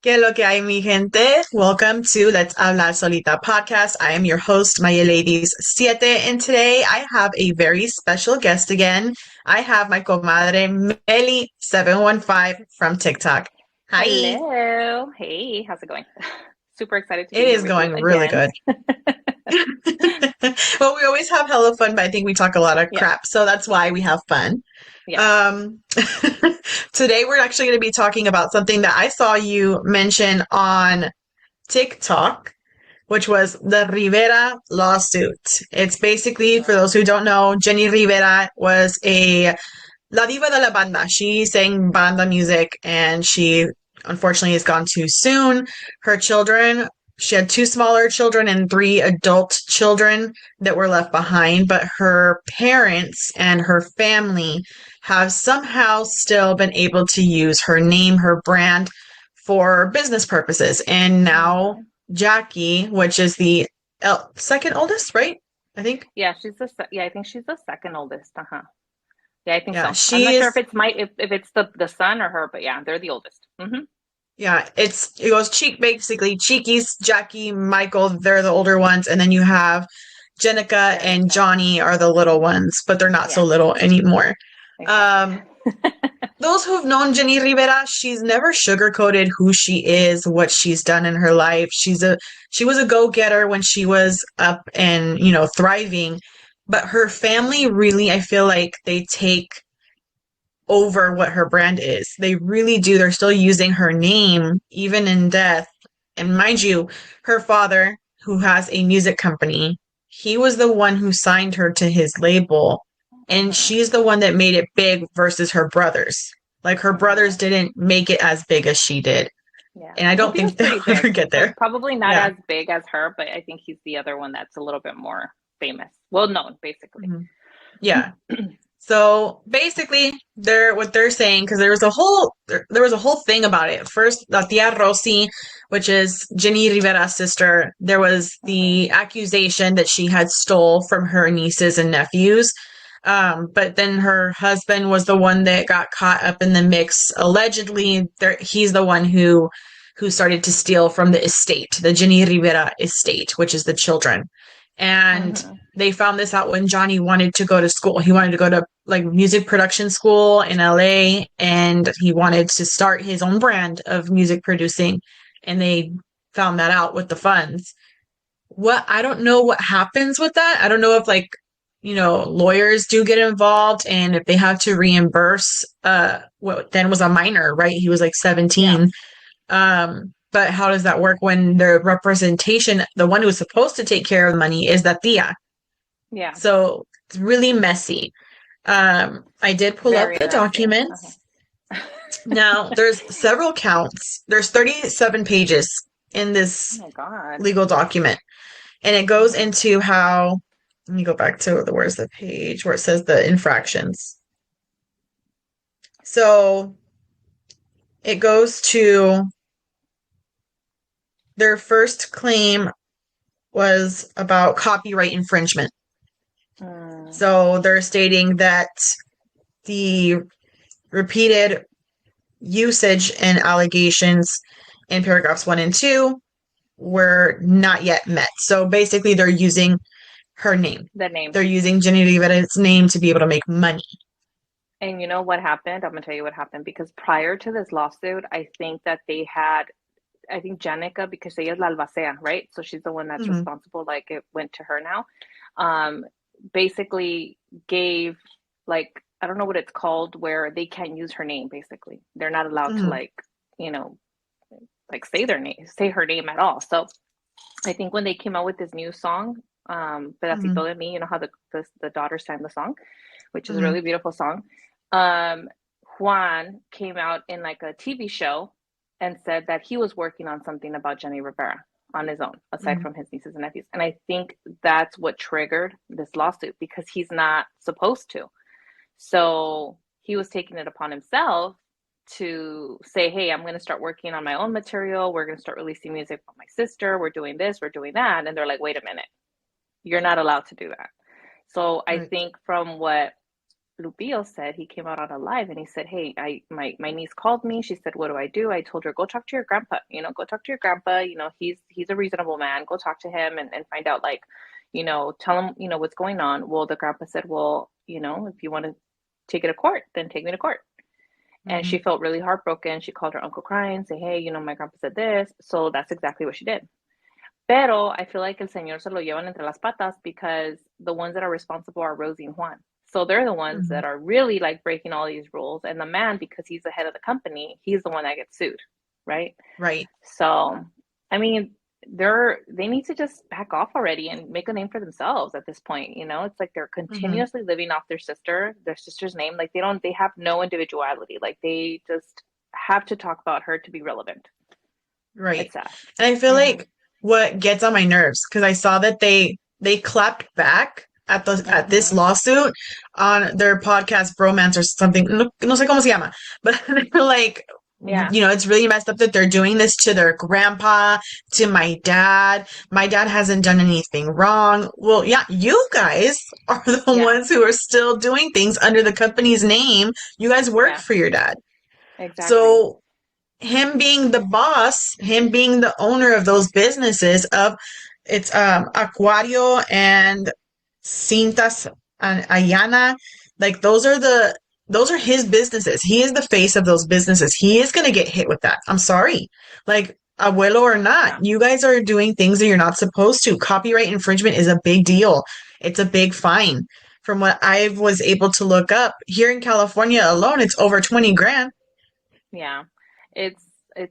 ¿Qué lo que hay, mi gente? Welcome to Let's Hablar Solita podcast. I am your host, Maya Ladies Siete, and today I have a very special guest again. I have my comadre Meli715 from TikTok. Hi. Hello. Hey, how's it going? Super excited to be It here is with you going really again. good. Well, we always have hella fun, but I think we talk a lot of Yeah, crap, so that's why we have fun. yeah. Um, Today we're actually going to be talking about something that I saw you mention on TikTok, which was the Rivera lawsuit. It's basically, for those who don't know, Jenni Rivera was a La Diva de la Banda. She sang banda music and she unfortunately has gone too soon. Her children, she had two smaller children and three adult children that were left behind, but her parents and her family have somehow still been able to use her name, her brand for business purposes. And now hmm Jackie, which is the second oldest, right? I think. Yeah, I think she's the second oldest. Uh-huh. Yeah, I think Yeah, so. I'm she not sure if is. it's if it's the son or her, but yeah, they're the oldest. Yeah, it goes basically Cheeky's, Jackie, Michael, they're the older ones, and then you have Jenica and Jenica. Johnny are the little ones, but they're not so Yeah, little anymore. exactly. Um, those who've known Jenni Rivera, she's never sugarcoated who she is, what she's done in her life. She was a go-getter when she was up and, thriving, but her family really, I feel like they take over what her brand is. They really do. They're still using her name even in death. And mind you, her father, who has a music company, he was the one who signed her to his label. And hmm she's the one that made it big versus her brothers. Like her brothers hmm didn't make it as big as she did. Yeah. And I Well, don't he was think they'll pretty big. ever get Like there. probably not Yeah. as big as her, but I think he's the other one that's a little bit more famous. Well known, basically. Mhm. Yeah. So basically, what they're saying because there was a whole thing about it. First, La Tia Rosie, which is Jenni Rivera's sister, there was hmm the accusation that she had stole from her nieces and nephews. But then her husband was the one that got caught up in the mix. Allegedly, he's the one who started to steal from the estate, the Jenni Rivera estate, which is the children. And hmm they found this out when Johnny wanted to go to school. He wanted to go to like music production school in LA and he wanted to start his own brand of music producing. And they found that out with the funds. I don't know what happens with that. I don't know if like, lawyers do get involved and if they have to reimburse what then was a minor, right? He was like Yeah. 17. But how does that work when the representation, the one who's supposed to take care of the money is the tia? Yeah. So it's really messy. I did pull up Very the messy. documents. Now, there's several counts. There's 37 pages in Oh this my God. legal document. And it goes hmm into how, let me go back to where's the page where it says the infractions. So it goes to their first claim was about copyright infringement. Mm, So they're stating that the repeated usage and allegations in paragraphs 1 and 2 were not yet met. So basically, they're using her name. the name. They're using Jenni Rivera's name to be able to make money. And you know what happened? I'm gonna tell you what happened because prior to this lawsuit, I think that I think Janica, because ella es la albacea, right? So she's the one that's Mm-hmm. responsible. Like it went to her now. Um, basically gave like I don't know what it's called where they can't use her name. Basically, they're not allowed to Mm-hmm. you know, like say her name at all. So I think when they came out with this new song, Mm-hmm. Pedacito de Mi, you know how the daughter sang the song, which is a Mm-hmm. really beautiful song. Um, Juan came out in like a TV show and said that he was working on something about Jenni Rivera on his own, aside Mm-hmm. from his nieces and nephews. And I think that's what triggered this lawsuit because he's not supposed to. So he was taking it upon himself to say, hey, I'm going to start working on my own material. We're going to start releasing music from my sister. We're doing this, we're doing that. And they're like, wait a minute, you're not allowed to do that. So I Right. think from what Lupillo said, he came out on a live and he said, "Hey, my niece called me. She said, what do I do?" I told her, go talk to your grandpa. Go talk to your grandpa. He's a reasonable man. Go talk to him and find out, like, tell him, what's going on. Well, the grandpa said, well, if you want to take it to court, then take me to court. And she Mhm. felt really heartbroken. She called her uncle crying, say, "Hey, my grandpa said this." So that's exactly what she did. Pero I feel like el señor se lo llevan entre las patas because the ones that are responsible are Rosie and Juan. So they're the ones Mhm. that are really like breaking all these rules. And the man, because he's the head of the company, he's the one that gets sued, right? Right. So, I mean, they need to just back off already and make a name for themselves at this point. It's like they're Mhm. continuously living off their sister's name. Like they have no individuality. Like they just have to talk about her to be relevant. Right. It's sad. And I feel Mm-hmm. like what gets on my nerves because I saw that they clapped back at this Mm-hmm. lawsuit on their podcast Bromance or something. No sé cómo se llama, but they were like, Yeah. it's really messed up that they're doing this to their grandpa, to my dad. My dad hasn't done anything wrong. Well, yeah, you guys are the Yeah. ones who are still doing things under the company's name. You guys work Yeah. for your dad. Exactly. So him being the boss, him being the owner of those businesses of it's Aquario and Cintas and Ayana, like those are his businesses. He is the face of those businesses. He is gonna get hit with that. I'm sorry. Like abuelo or not, Yeah. you guys are doing things that you're not supposed to. Copyright infringement is a big deal. It's a big fine. From what I was able to look up, here in California alone, it's over 20 grand. Yeah. It's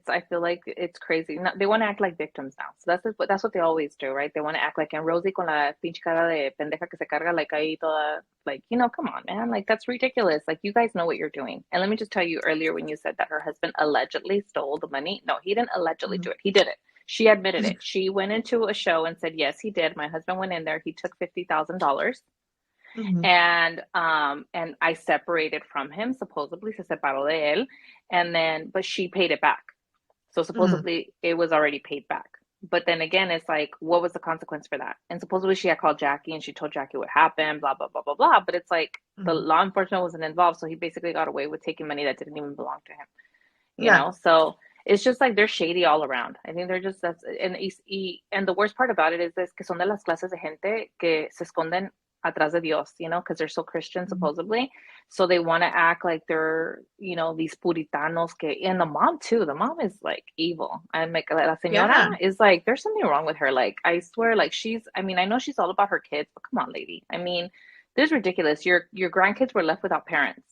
I feel like it's crazy. No, they want to act like victims now. So that's what they always do, right? They want to act like and Rosie con la pinche cara de pendeja que se carga like ahí toda like, come on, man. Like that's ridiculous. Like you guys know what you're doing. And let me just tell you earlier when you said that her husband allegedly stole the money. No, he didn't allegedly Mhm. do it. He did it. She admitted it. She went into a show and said, "Yes, he did. My husband went in there. He took $50,000 Mhm. and I separated from him. Supposedly se separó de él, and then but she paid it back. So Mhm. supposedly it was already paid back. But then again, it's like, what was the consequence for that? And supposedly she had called Jackie and she told Jackie what happened, blah blah blah blah blah. But it's like the Mhm. law enforcement wasn't involved, so he basically got away with taking money that didn't even belong to him. Yeah. So it's just like they're shady all around. I think they're just that's and the worst part about it is this que son de las clases de gente que se esconden atrás de Dios, because they're so Christian Mhm. supposedly. So they want to act like they're, these puritanos que and the mom too. The mom is like evil. And like la señora Yeah. is like there's something wrong with her. Like I swear, like I know she's all about her kids, but come on, lady. I mean, this is ridiculous. Your grandkids were left without parents.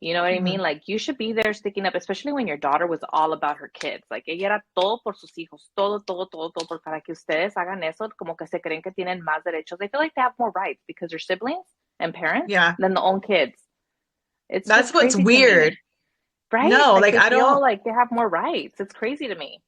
You know what I mean? Mhm. Like you should be there sticking up, especially when your daughter was all about her kids. Like ella era todo por sus hijos, todo, todo, todo, todo, para que ustedes hagan eso, como que se creen que tienen más derechos. They feel like they have more rights because they're siblings and parents Yeah. than the own kids. It's just That's what's crazy to weird. me, right? No, Like like they I feel don't like they have more rights. It's crazy to me.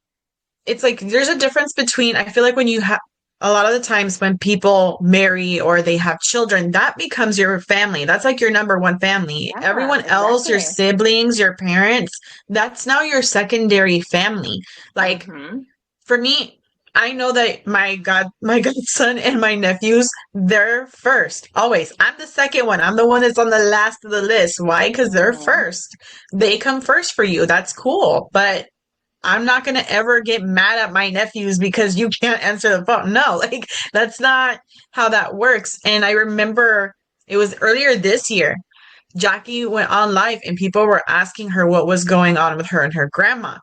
it's like there's a difference between I feel like when you have a lot of the times when people marry or they have children, that becomes your family. That's like your number one family. Yeah, Everyone else, your exactly. siblings, your parents, that's now your secondary family. Like Mm-hmm. for me, I know that my godson and my nephews, they're first. Always. I'm the second one. I'm the one that's on the last of the list. Why? Because they're Mm-hmm. first. They come first for you. That's cool. But I'm not going to ever get mad at my nephews because you can't answer the phone. No, like that's not how that works. And I remember it was earlier this year. Jackie went on live and people were asking her what was going on with her and her grandma.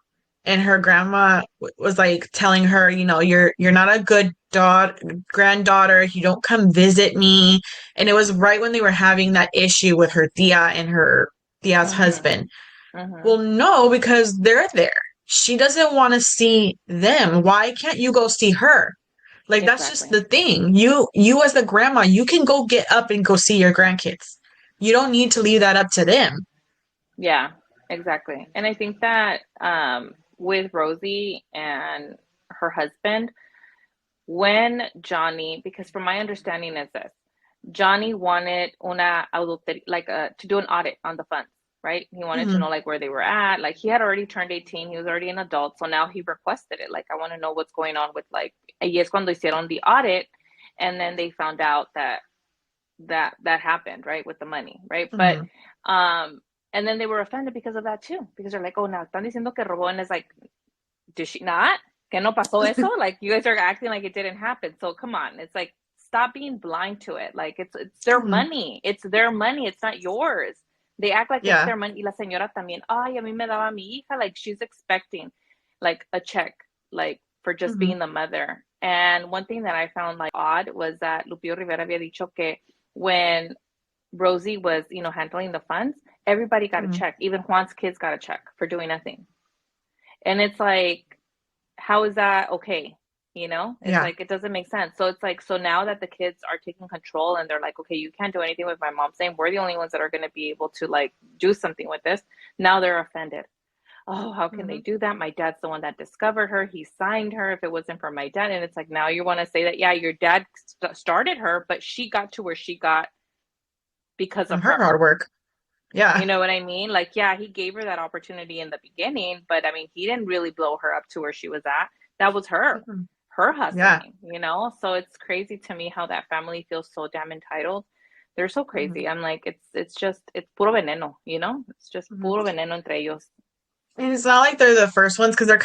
And her grandma was like telling her, you're not a good daughter, granddaughter. You don't come visit me. And it was right when they were having that issue with her tia and her tia's Mm-hmm. husband. Mm-hmm. Well, no, because they're there. She doesn't want to see them. Why can't you go see her? Like that's just Exactly. the thing. You as the grandma, you can go get up and go see your grandkids. You don't need to leave that up to them. Yeah, exactly. And I think that with Rosie and her husband, when Johnny, because from my understanding is this, Johnny wanted to do an audit on the funds, right? He wanted to Hmm. know like where they were at. Like he had already turned 18, he was already an adult, so now he requested it. Like I want to know what's going on with like, y es cuando hicieron the audit, and then they found out that that happened, right, with the money, right? But Hmm. um and then they were offended because of that too, because they're like, oh, now están diciendo que robó, and it's like, did she not? Que no pasó eso? Like, you guys are acting like it didn't happen. So come on, it's like, stop being blind to it. Like, it's their Hmm. money. It's their money. It's not yours. They act like it's Yeah. their money. Y la señora también. Ay, a mí me daba mi hija. Like, she's expecting like a check, like for just Hmm. being the mother. And one thing that I found like odd was that Lupillo Rivera había dicho que when Rosie was, handling the funds, everybody got a Hmm. check. Even Juan's kids got a check for doing nothing. And it's like, how is that okay? It's Yeah. like, it doesn't make sense. So it's like, so now that the kids are taking control and they're like, okay, you can't do anything with my mom saying we're the only ones that are going to be able to like do something with this. Now they're offended. Oh, how can they Hmm. do that? My dad's the one that discovered her. He signed her. If it wasn't for my dad, and it's like, now you want to say that, yeah, your dad started her, but she got to where she got because of And her her. hard work. You Yeah. know what I mean? Like, yeah, he gave her that opportunity in the beginning, but I mean, he didn't really blow her up to where she was at. That was Mhm. her Yeah. hustling. So it's crazy to me how that family feels so damn entitled. They're so Hmm. crazy. I'm like, it's puro veneno. It's just Hmm. puro veneno entre ellos. And it's not like they're the first ones because they're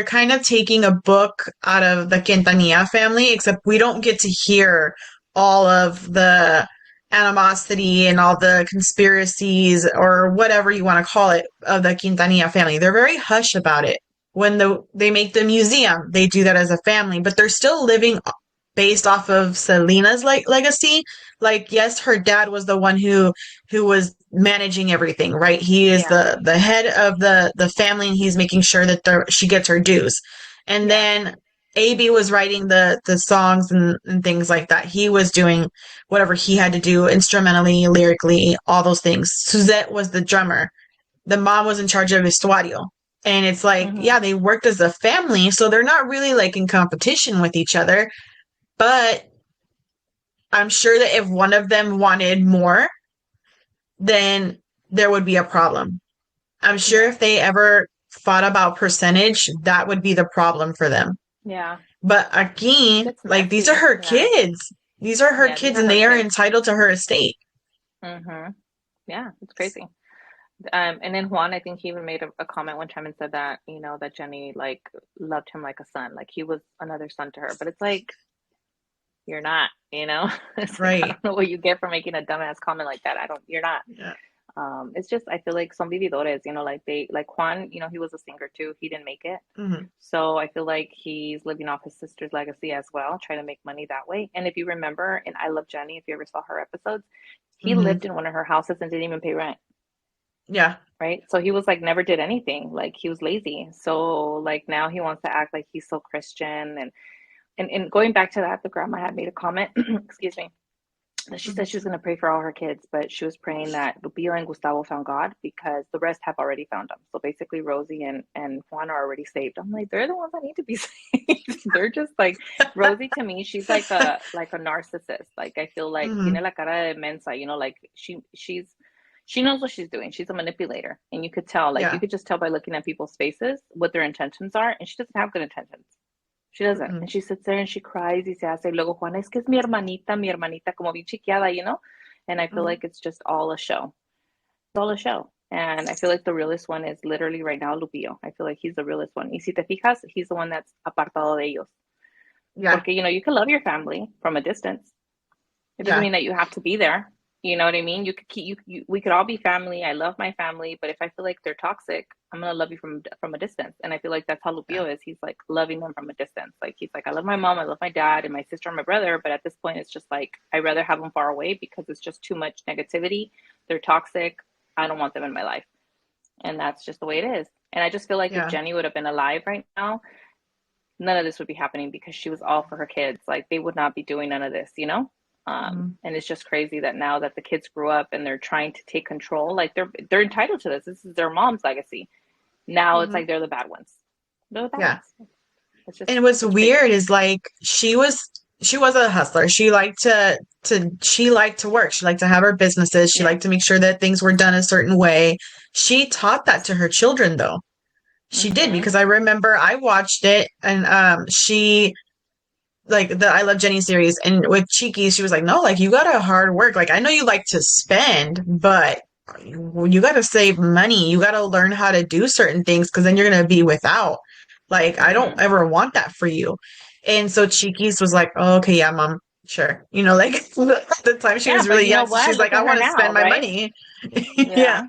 kind of taking a book out of the Quintanilla family, except we don't get to hear all of the animosity and all the conspiracies or whatever you want to call it of the Quintanilla family. They're very hush about it. When they make the museum, they do that as a family, but they're still living based off of Selena's legacy. Like, yes, her dad was the one who was managing everything, right? He is Yeah, the head of the family, and he's making sure that she gets her dues. And yeah. then AB was writing the songs and things like that. He was doing whatever he had to do instrumentally, lyrically, all those things. Suzette was the drummer. The mom was in charge of vestuario. And it's like, Hmm. yeah, they worked as a family, so they're not really like in competition with each other. But I'm sure that if one of them wanted more, then there would be a problem. I'm sure Yeah, if they ever thought about percentage, that would be the problem for them. yeah. But It again, gets like these are messy. her Yeah, kids. These are her yeah. These kids are and her they are kids. entitled to her estate. Hmm. Yeah, it's crazy. And then Juan, I think he even made a comment one time and said that, that Jenny like loved him like a son, like he was another son to her. But it's like, you're not. It's like, I Right. don't know what you get for making a dumbass comment like that. You're not. Yeah. It's just, I feel like son vividores, like like Juan, he was a singer too. He didn't make it. Hmm. So I feel like he's living off his sister's legacy as well, trying to make money that way. And if you remember in I Love Jenny, if you ever saw her episodes, he Hmm. lived in one of her houses and didn't even pay rent. Yeah. Right? So he was like never did anything. Like he was lazy. So like now he wants to act like he's so Christian and going back to that, the grandma had made a comment, excuse me, that she Hmm. said she was gonna pray for all her kids, but she was praying that Lupillo and Gustavo found God because the rest have already found him. So basically Rosie and Juan are already saved. I'm like, they're the ones that need to be saved. They're just like Rosie to me, she's like a narcissist. Like I feel like Hmm. tiene la cara de mensa, like she knows what she's doing. She's a manipulator. And you could tell, like, you Yeah. could just tell by looking at people's faces what their intentions are. And she doesn't have good intentions. She doesn't. Hmm. And she sits there and she cries y se hace. Luego, Juana, es que es mi hermanita, como bien chiquiada. And I feel Hmm. like it's just all a show. It's all a show. And I feel like the realest one is literally right now Lupillo. I feel like he's the realest one. Y si te fijas, he's the one that's apartado de ellos. Yeah. Porque, you can love your family from a distance. It doesn't Yeah. mean that you have to be there. You know what I mean? You could keep we could all be family. I love my family, but if I feel like they're toxic, I'm gonna love you from a distance. And I feel like that's how Yeah. Lupio is. He's like loving them from a distance. Like he's like, I love my mom, I love my dad, and my sister and my brother. But at this point, it's just like I'd rather have them far away because it's just too much negativity. They're toxic. I don't want them in my life, and that's just the way it is. And I just feel like if Yeah. Jenny would have been alive right now, none of this would be happening because she was all for her kids. Like they would not be doing none of this. Hmm. And it's just crazy that now that the kids grew up and they're trying to take control, like they're entitled to this. This is their mom's legacy. Now it's Hmm. like they're the bad ones. They're the bad Yeah. ones. It's just And what's it's crazy. weird is like she was a hustler. She liked to work. She liked to have her businesses. She Yeah. liked to make sure that things were done a certain way. She taught that to her children though. She did Mm-hmm. because I remember I watched it and she like the I Love Jenny series, and with Cheeky, she was like, no, like you gotta hard work. Like I know you like to spend, but you gotta save money. You gotta learn how to do certain things because then you're gonna be without. Like I don't Mm-hmm. ever want that for you. And so Cheeky's was like, oh, okay, yeah, mom, sure. Like the time she Yeah, was but really you know young, so what? she's like, Look I at her want to now, spend my right? money. Yeah. Yeah.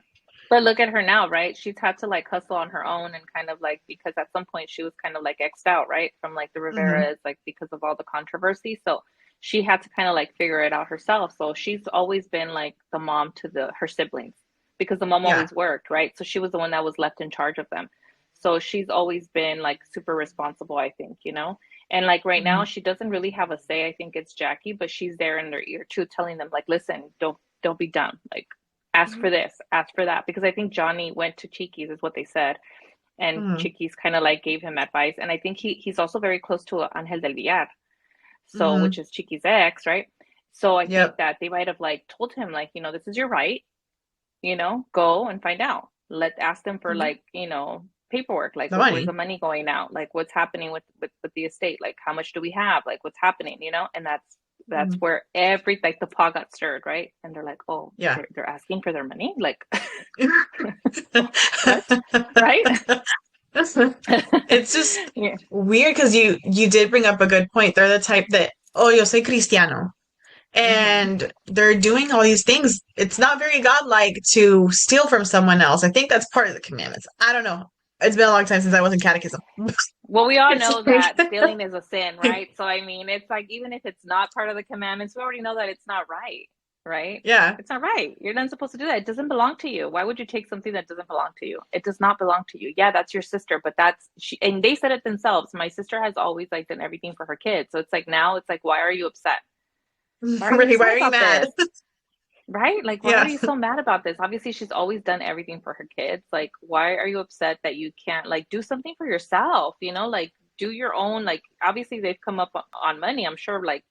But look at her now, right? She's had to like hustle on her own and kind of like because at some point she was kind of like X'd out, right? From like the Hmm. Riveras, like because of all the controversy. So she had to kind of like figure it out herself. So she's always been like the mom to the her siblings because the mom Yeah. always worked, right? So she was the one that was left in charge of them. So she's always been like super responsible, I think, you know? And like right now Hmm. she doesn't really have a say. I think it's Jackie, but she's there in their ear too, telling them like, listen, don't be dumb. Like ask for this, ask for that. Because I think Johnny went to Cheeky's, is what they said. And Hmm. Cheeky's kind of like gave him advice. And I think he's also very close to Angel del Villar, so which Hmm. is Cheeky's ex, right? So I think Yep. that they might have like told him, like, this is your right, go and find out. Let ask them for Hmm. like, paperwork, like The where's money. the money going out? Like what's happening with the estate? Like how much do we have? Like what's happening, And that's Hmm. where every like the pot got stirred, right? And they're like, oh, Yeah. they're asking for their money? Like what? Right? It's just Yeah. weird because you did bring up a good point. They're the type that, oh, yo soy cristiano. Hmm. And they're doing all these things. It's not very godlike to steal from someone else. I think that's part of the commandments. I don't know. It's been a long time since I was in catechism. Well, we all It's know like, that stealing is a sin, right? So, I mean, it's like even if it's not part of the commandments, we already know that it's not right, right? yeah. It's not right. You're not supposed to do that. It doesn't belong to you. Why would you take something that doesn't belong to you? It does not belong to you. Yeah, that's your sister, but that's she, and they said it themselves. My sister has always like done everything for her kids. So it's like now it's like, why are you upset? Why are you Really, why upset are you about mad? this? Right? Like, why are Yeah. you so mad about this? Obviously, she's always done everything for her kids. Like, why are you upset that you can't, like, do something for yourself? Like, do your own, like, obviously they've come up on money. I'm sure, like,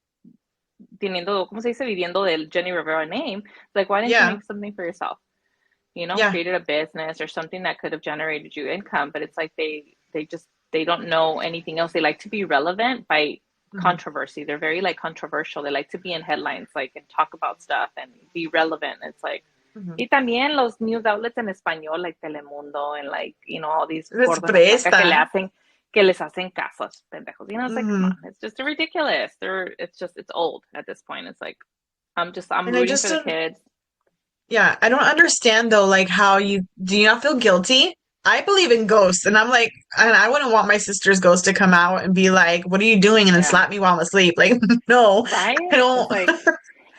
teniendo, ¿cómo se dice? Viviendo del Jenni Rivera name. Like, why didn't you Yeah. make something for yourself? Yeah. Created a business or something that could have generated you income. But it's like they don't know anything else. They like to be relevant by Hmm. controversy. They're very like controversial. They like to be in headlines, like and talk about stuff and be relevant. It's like Hmm. y también los news outlets en español, like Telemundo and like, all these Les gordos de acá presta. que les hacen casos, pendejos. It's like, come Hmm. on, it's just ridiculous. It's old at this point. It's like, I'm And I rooting just for the don't, kids. yeah, I don't understand though, like how do you not feel guilty? I believe in ghosts, and I'm like, and I wouldn't want my sister's ghost to come out and be like, "What are you doing?" and then Yeah. slap me while I'm asleep. Like, no, Right? I It's don't. like,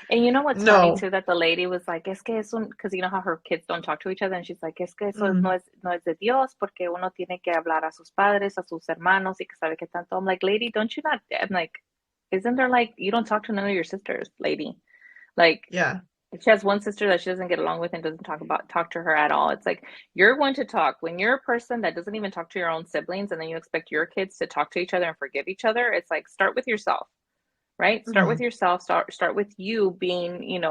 and you know what's funny No. too, that the lady was like, es que es un, because you know how her kids don't talk to each other, and she's like, es que eso Mm, no es de Dios, porque uno tiene que hablar a sus padres, a sus hermanos, y que sabe que tanto. I'm like, lady, don't you not? I'm like, isn't there like, you don't talk to none of your sisters, lady? Like, yeah. she has one sister that she doesn't get along with and doesn't talk to her at all. It's like you're going to talk when you're a person that doesn't even talk to your own siblings, and then you expect your kids to talk to each other and forgive each other. It's like start with yourself, right? Start with Hmm. yourself. Start with you being,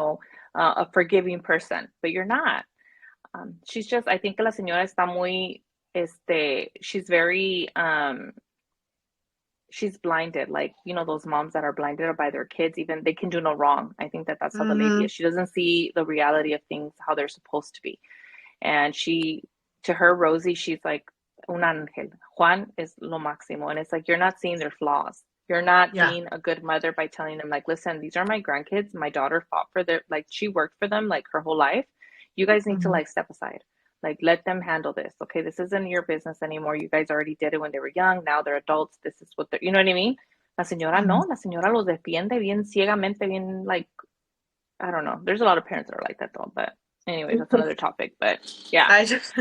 a forgiving person, but you're not. She's just. I think que la señora está muy. She's very. She's blinded. Like those moms that are blinded by their kids. Even they can do no wrong. I think that that's how the lady Hmm. is. She doesn't see the reality of things how they're supposed to be, and to her, Rosie, she's like un ángel. Juan is lo máximo. And it's like, you're not seeing their flaws. You're not Yeah. being a good mother by telling them, like, listen, these are my grandkids. My daughter fought for their, like, she worked for them, like, her whole life. You guys need to, Hmm. like, step aside. Like, let them handle this. Okay. This isn't your business anymore. You guys already did it when they were young. Now they're adults. This is what they're, you know what I mean? La señora Hmm. no. La señora los defiende bien ciegamente, bien, like, I don't know. There's a lot of parents that are like that, though. But, anyways, that's another topic. But, yeah. I just,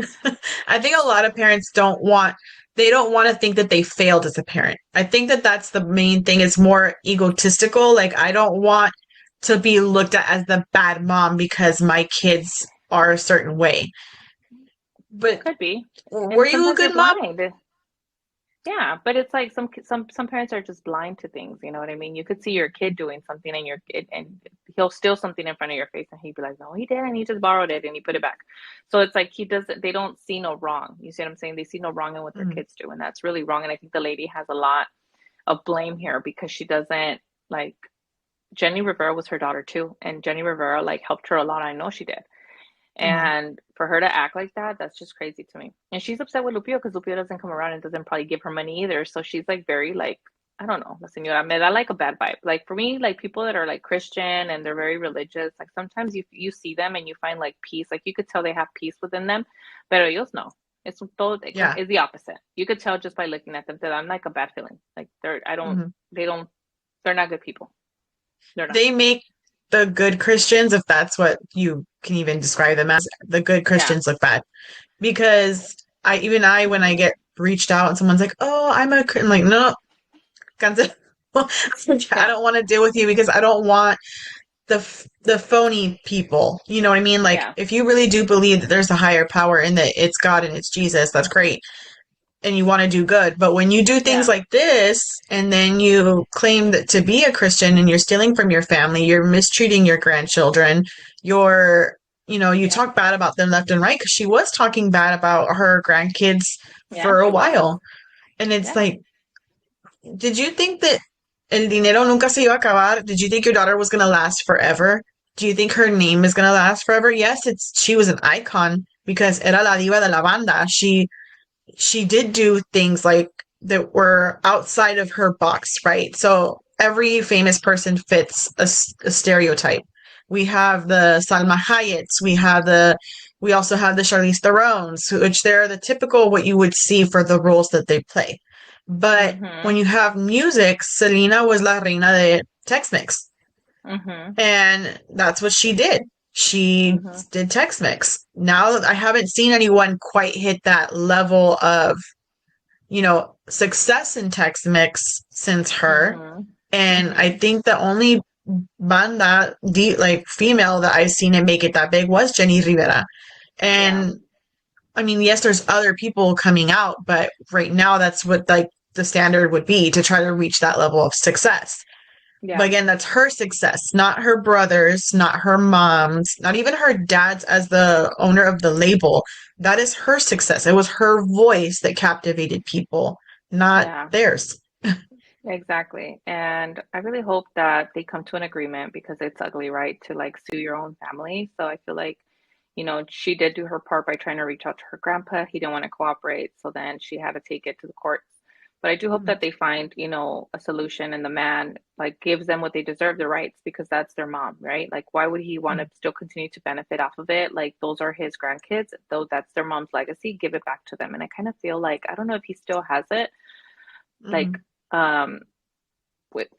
I think a lot of parents they don't want to think that they failed as a parent. I think that that's the main thing. It's more egotistical. Like, I don't want to be looked at as the bad mom because my kids are a certain way. But Could be. were And you a sometimes they're good mom? blind. Yeah, but it's like some parents are just blind to things, you know what I mean? You could see your kid doing something and your kid and he'll steal something in front of your face and he'd be like, "No, he didn't. He just borrowed it and he put it back." So it's like he doesn't they don't see no wrong. You see what I'm saying? They see no wrong in what their Mhm. kids do, and that's really wrong. And I think the lady has a lot of blame here because she doesn't like Jenni Rivera was her daughter too, and Jenni Rivera like helped her a lot. I know she did. Hmm. And for her to act like that, that's just crazy to me. And she's upset with Lupio because Lupio doesn't come around and doesn't probably give her money either. So she's like very like, I don't know, la señora me da like a bad vibe. Like for me, like people that are like Christian and they're very religious, like sometimes you see them and you find like peace. Like you could tell they have peace within them, but ellos no. It's todo, Yeah. it's the opposite. You could tell just by looking at them that I'm like a bad feeling. Like Hmm. they don't, they're not good people. They're not. They make the good Christians, if that's what you can even describe them as, the good Yeah. Christians look bad. Because when I get reached out and someone's like, "Oh, I'm like, no, cancel." I Yeah. don't want to deal with you because I don't want the phony people. You know what I mean? Like, Yeah. if you really do believe that there's a higher power and that it's God and it's Jesus, that's great. And you want to do good. But when you do things Yeah. like this and then you claim that to be a Christian and you're stealing from your family, you're mistreating your grandchildren, you Yeah. talk bad about them left and right because she was talking bad about her grandkids Yeah, for a she was. while. And it's Yeah. like, did you think that el dinero nunca se iba a acabar? Did you think your daughter was going to last forever? Do you think her name is going to last forever? Yes, she was an icon because era la diva de la banda. She did do things like that were outside of her box, right? So every famous person fits a stereotype. We have the Salma Hayeks. We also have the Charlize Therons, which they're the typical what you would see for the roles that they play. But when Mhm. you have music, Selena was la reina de Tex-Mex. Mhm. And that's what she did. She Mhm. did Tex-Mex. Now I haven't seen anyone quite hit that level of, success in Tex-Mex since her. Mhm. And I Mhm. think the only banda, like female that I've seen it make it that big was Jenni Rivera. Yeah. And I mean, yes, there's other people coming out, but right now that's what like the standard would be to try to reach that level of success. But Yeah. again, that's her success, not her brother's, not her mom's, not even her dad's as the owner of the label. That is her success. It was her voice that captivated people, not Yeah. theirs. Exactly. And I really hope that they come to an agreement because it's ugly, right? To like sue your own family. So I feel like, she did do her part by trying to reach out to her grandpa. He didn't want to cooperate. So then she had to take it to the courts. But I do hope Mhm. that they find, a solution and the man like gives them what they deserve, their rights, because that's their mom, right? Like, why would he want to still continue to benefit off of it? Like, those are his grandkids, though that's their mom's legacy. Give it back to them. And I kind of feel like, I don't know if he still has it. Like, Mhm. um,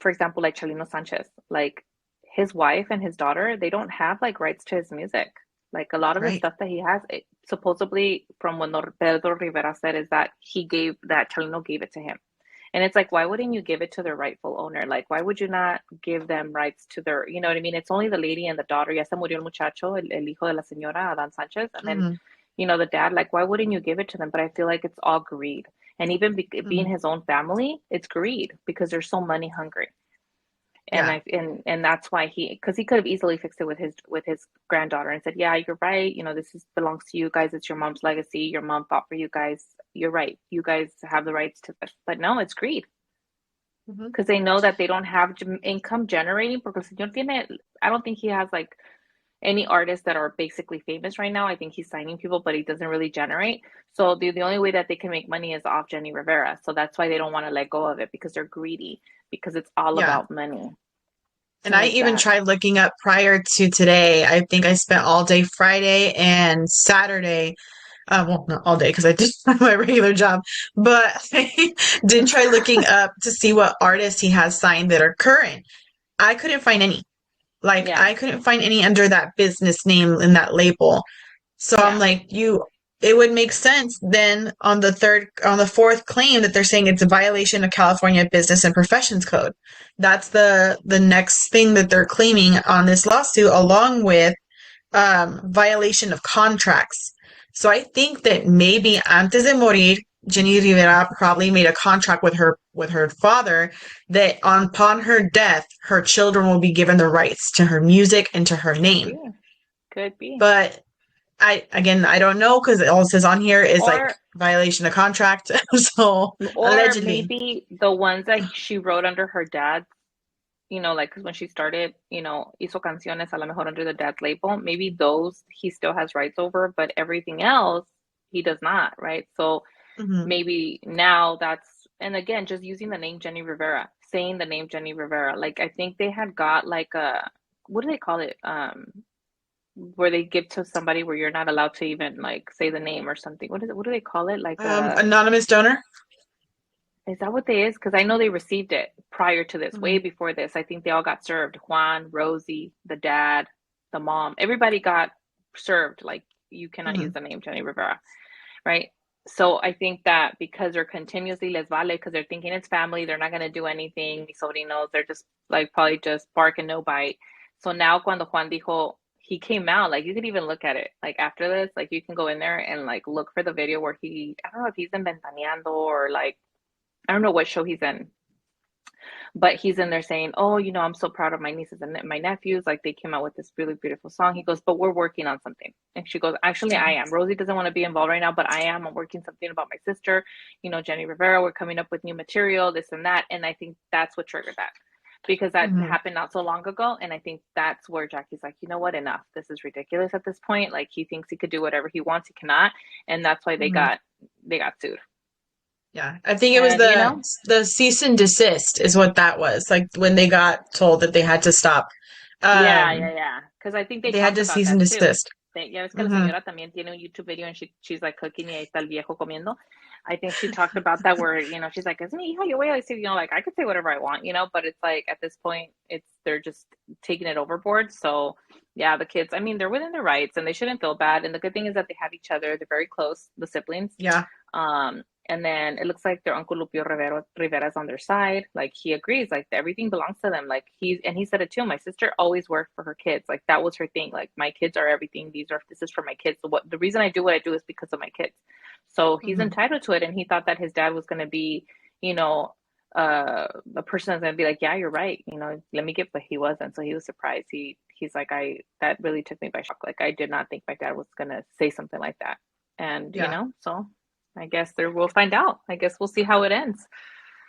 for example, like Chalino Sanchez, like his wife and his daughter, they don't have like rights to his music. Like a lot of the Right. stuff that he has, supposedly from what Pedro Rivera said, is that that Chalino gave it to him. And it's like, why wouldn't you give it to their rightful owner? Like, why would you not give them rights to you know what I mean? It's only the lady and the daughter. Ya se murió el muchacho, el hijo de la señora, Adan Sanchez. And then, Mhm. the dad, like, why wouldn't you give it to them? But I feel like it's all greed. And even being Mhm. his own family, it's greed because they're so money hungry. And Yeah. and that's why because he could have easily fixed it with his granddaughter and said, yeah, you're right. This belongs to you guys. It's your mom's legacy. Your mom fought for you guys. You're right. You guys have the rights to this. But no, it's greed Mhm. because they know that they don't have income generating. Porque el señor I don't think he has like any artists that are basically famous right now. I think he's signing people, but he doesn't really generate. So the only way that they can make money is off Jenni Rivera. So that's why they don't want to let go of it because they're greedy because it's all Yeah. about money And to I make even that. tried looking up prior to today. I think I spent all day Friday and Saturday. Well, not all day because I did my regular job, but I did try looking up to see what artists he has signed that are current. I couldn't find any. Like, Yeah, I couldn't find any under that business name in that label. So I'm yeah, like, it would make sense then on the fourth claim that they're saying it's a violation of California Business and Professions Code. That's the next thing that they're claiming on this lawsuit, along with violation of contracts. So I think that maybe antes de morir, Jenni Rivera probably made a contract with her father that upon her death, her children will be given the rights to her music and to her could name. be, could be. But I don't know because all it says on here is like Or violation of contract. So or allegedly. maybe the ones that she wrote under her dad, like, because when she started, hizo canciones a lo mejor under the dad's label. Maybe those he still has rights over, but everything else he does not, right? So Hmm. maybe now and again, just using the name Jenni Rivera, saying the name Jenni Rivera, like I think they had got like what do they call it? Where they give to somebody where you're not allowed to even like say the name or something. What is it? What do they call it? Like Anonymous donor. is that what they is? Because I know they received it prior to this, way Hmm. before this. I think they all got served. Juan, Rosie, the dad, the mom, everybody got served. Like you cannot use Hmm. the name Jenni Rivera, right? So I think that because they're continuously les vale, because they're thinking it's family, they're not gonna do anything. Mis sobrinos, they're just like probably just bark and no bite. So now cuando Juan dijo, he came out, like you could even look at it. Like after this, like you can go in there and like look for the video where I don't know if he's in Ventaneando or like I don't know what show he's in, but he's in there saying, "Oh, I'm so proud of my nieces and my nephews. Like they came out with this really beautiful song." He goes, "But we're working on something." And she goes, "Actually, Yeah. I am. Rosie doesn't want to be involved right now, but I am. I'm working something about my sister, Jenni Rivera. We're coming up with new material, this and that." And I think that's what triggered that. Because that Hmm. happened not so long ago. And I think that's where Jackie's like, you know what, enough. This is ridiculous at this point. Like he thinks he could do whatever he wants, he cannot. And that's why Hmm. they got sued. Yeah, I think it was And the cease and desist is what that was. Like when they got told that they had to stop. yeah, yeah, Um, yeah. Because I think they they had talked to about cease and that too. desist. Ya ves que la Hmm. señora también tiene un YouTube video and she's like cooking y ahí está el viejo comiendo. I think she talked about that where, she's like, es mi hija, yo voy a decir, like I could say whatever I want, but it's like at this point, they're just taking it overboard. So yeah, the kids, I mean, they're within their rights and they shouldn't feel bad. And the good thing is that they have each other. They're very close, the siblings. Yeah. And then it looks like their uncle Lupio Rivera's on their side. Like he agrees, like everything belongs to them. Like he said it too. My sister always worked for her kids. Like that was her thing. Like my kids are everything. This is for my kids. So the reason I do what I do is because of my kids. So he's Hmm. entitled to it. And he thought that his dad was going to be, you know, a person that's going to be like, yeah, you're right. Let me get, but he wasn't. So he was surprised. He's like, that really took me by shock. Like I did not think my dad was going to say something like that. And, Yeah. so I guess we'll find out. I guess we'll see how it ends.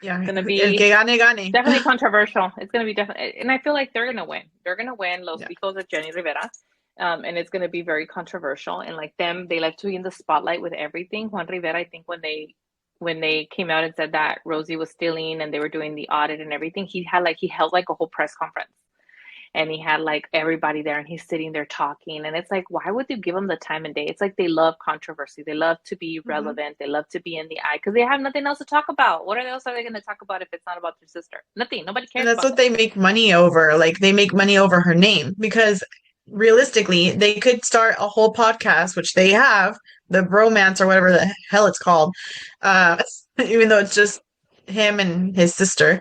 Yeah. It's gonna El que be gane, gane. definitely controversial. It's gonna be definitely, and I feel like they're gonna win. They're gonna win Los Yeah. Hijos of Jenni Rivera, and it's gonna be very controversial. And like them, they like to be in the spotlight with everything. Juan Rivera, I think when they came out and said that Rosie was stealing and they were doing the audit and everything, he held like a whole press conference and he had like everybody there and he's sitting there talking and it's like why would you give them the time and day? It's like they love controversy, they love to be Hmm. relevant, they love to be in the eye because they have nothing else to talk about. What else are they going to talk about if it's not about their sister? Nothing. Nobody And cares that's about what them. they make money over. Like they make money over her name because realistically, they could start a whole podcast, which they have, the bromance or whatever the hell it's called. Uh, even though it's just him and his sister,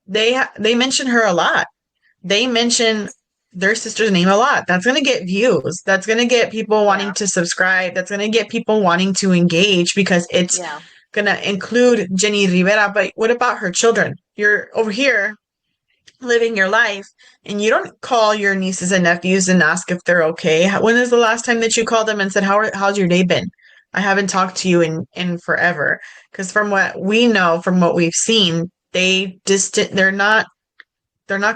they mention her a lot. They mention their sister's name a lot. That's going to get views. That's going to get people wanting Yeah, to subscribe. That's going to get people wanting to engage because it's yeah, going to include Jenni Rivera. But what about her children? You're over here living your life and you don't call your nieces and nephews and ask if they're okay. When is the last time that you called them and said, how's your day been? I haven't talked to you in forever. Because from what we know, from what we've seen, they're not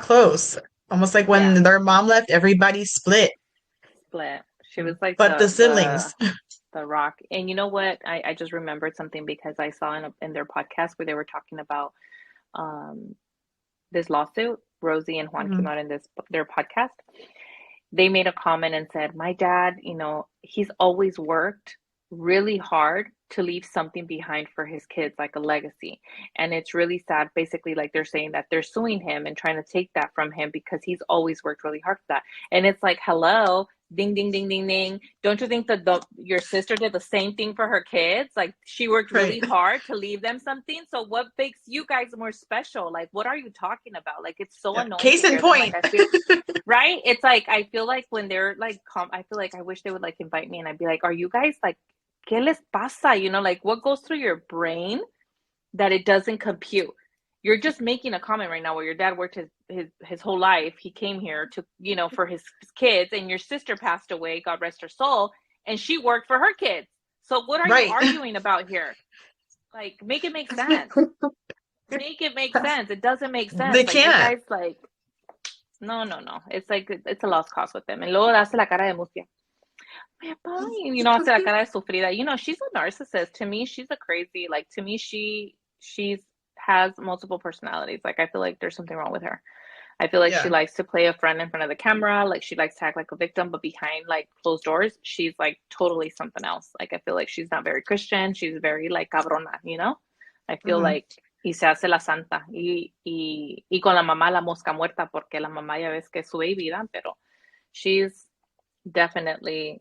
close. Almost like yeah. when their mom left, everybody split, Split. She was like but the siblings. the rock. And you know what? I just remembered something because I saw in their podcast where they were talking about um this lawsuit. Rosie and Juan came Hmm. out in their podcast. They made a comment and said, my dad, he's always worked really hard to leave something behind for his kids, like a legacy. And it's really sad. Basically, like they're saying that they're suing him and trying to take that from him because he's always worked really hard for that. And it's like, hello, ding, ding, ding, ding, ding. Don't you think that your sister did the same thing for her kids? Like she worked really Right. hard to leave them something. So what makes you guys more special? Like, what are you talking about? Like, it's so Yeah. annoying to Case in hear them. Like, point. I feel right? It's like I feel like when they're like I feel like I wish they would like invite me and I'd be like, "Are you guys like qué les pasa?" Like what goes through your brain that it doesn't compute? you're just making a comment right now where your dad worked his whole life. He came here to, for his kids, and your sister passed away, God rest her soul, and she worked for her kids. So what are you Right. arguing about here? Like, make it make sense. Make it make sense. It doesn't make sense. They Like, you can't. guys, like, no, no, no. It's like, it's a lost cause with them. And luego hace la cara de mustia. Hace la cara de sufrida. She's a narcissist. To me, she's a crazy, like, to me, she's has multiple personalities. Like, I feel like there's something wrong with her. I feel like she Yeah. likes to play a friend in front of the camera. Like, she likes to act like a victim, but behind, like, closed doors, she's, like, totally something else. Like, I feel like she's not very Christian. She's very, like, cabrona. I feel Hmm. like, y se hace la santa. Y con la mamá la mosca muerta, porque la mamá ya ves que es su baby, ¿verdad? Pero she's definitely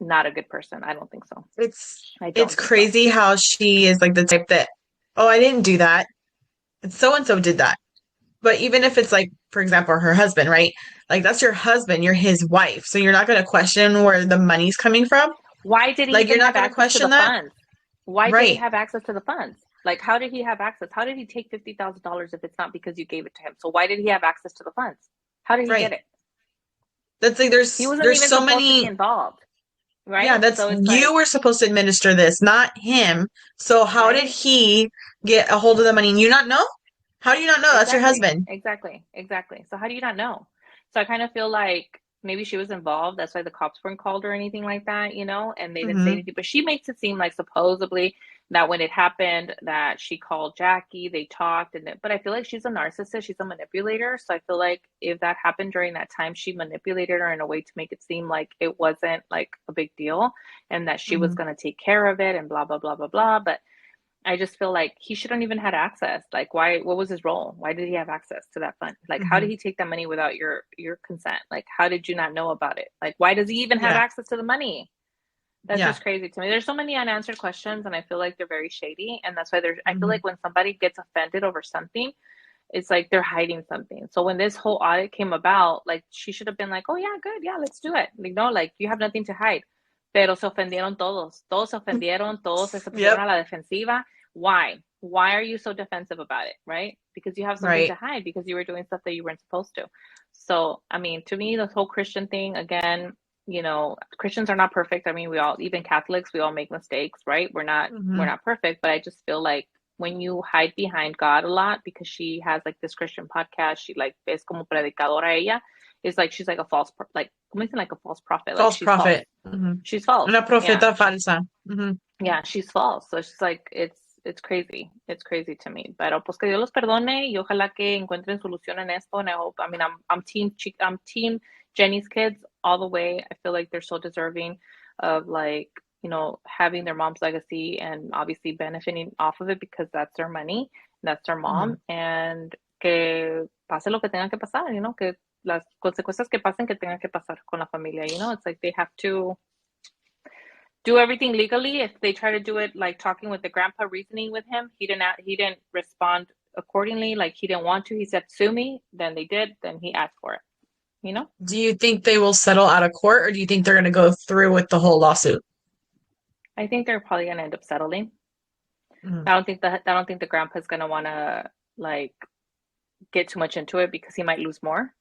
not a good person. I don't think so. It's I it's don't think so. crazy how she is like the type that, oh, I didn't do that. So and so did that. But even if it's like, for example, her husband, right? Like that's your husband, you're his wife. So you're not going to question where the money's coming from. Why did he Like you're even not have going to access to question the that. funds? Why did he Right. have access to the funds? Like, how did he have access? How did he take $50,000 if it's not because you gave it to him? So why did he have access to the funds? How did he get Right. it? That's like He wasn't there's even so supposed to be many. involved, Yeah, right? that's So it's you like, were supposed to administer this, not him. So how did right? he get a hold of the money and you not know? How do you not know? That's your Exactly, husband. exactly, exactly. So how do you not know? So I kind of feel like maybe she was involved. That's why the cops weren't called or anything like that, and they didn't say Hmm. anything. But she makes it seem like supposedly that when it happened, that she called Jackie, they talked, but I feel like she's a narcissist. She's a manipulator. So I feel like if that happened during that time, she manipulated her in a way to make it seem like it wasn't like a big deal and that she was Hmm. going to take care of it and blah, blah, blah, blah, blah. But I just feel like he shouldn't even had access. Like, why? What was his role? Why did he have access to that fund? Like, how did Hmm. he take that money without your consent? Like, how did you not know about it? Like, why does he even have Yeah. access to the money? That's Yeah. just crazy to me. There's so many unanswered questions, and I feel like they're very shady. And that's why there's. I feel Hmm. like when somebody gets offended over something, it's like they're hiding something. So when this whole audit came about, like she should have been like, "Oh yeah, good, yeah, let's do it." Like, no, like you have nothing to hide. Pero se ofendieron todos. Todos se ofendieron. Todos se pusieron Yep. a la defensiva. Why? Why are you so defensive about it? Right? Because you have something to Right. hide. Because you were doing stuff that you weren't supposed to. So I mean, to me, this whole Christian thing again. Christians are not perfect. I mean, we all, even Catholics, we all make mistakes, right? We're Hmm. not perfect, but I just feel like when you hide behind God a lot, because she has like this Christian podcast, she like es como predicadora ella, it's like she's like a false, like like a false prophet, like False she's false. prophet. Hmm. She's false. Una Yeah, profeta falsa. Hmm. yeah, she's false. So she's like, it's crazy. It's crazy to me. Pero pues que Dios los perdone y ojalá que encuentren solución en esto. And I hope. I mean, I'm team Jenny's kids all the way. I feel like they're so deserving of like having their mom's legacy and obviously benefiting off of it because that's their money, that's their Hmm. mom, and que pase lo que tenga que pasar. Que las consecuencias que pasen que tengan que pasar con la familia. It's like they have to do everything legally. If they try to do it like talking with the grandpa, reasoning with him, he didn't respond accordingly. Like he didn't want to. He said sue me. Then they did. Then he asked for it. Do you think they will settle out of court, or do you think they're going to go through with the whole lawsuit? I think they're probably gonna end up settling. Hmm. I don't think the grandpa's gonna wanna like get too much into it because he might lose more,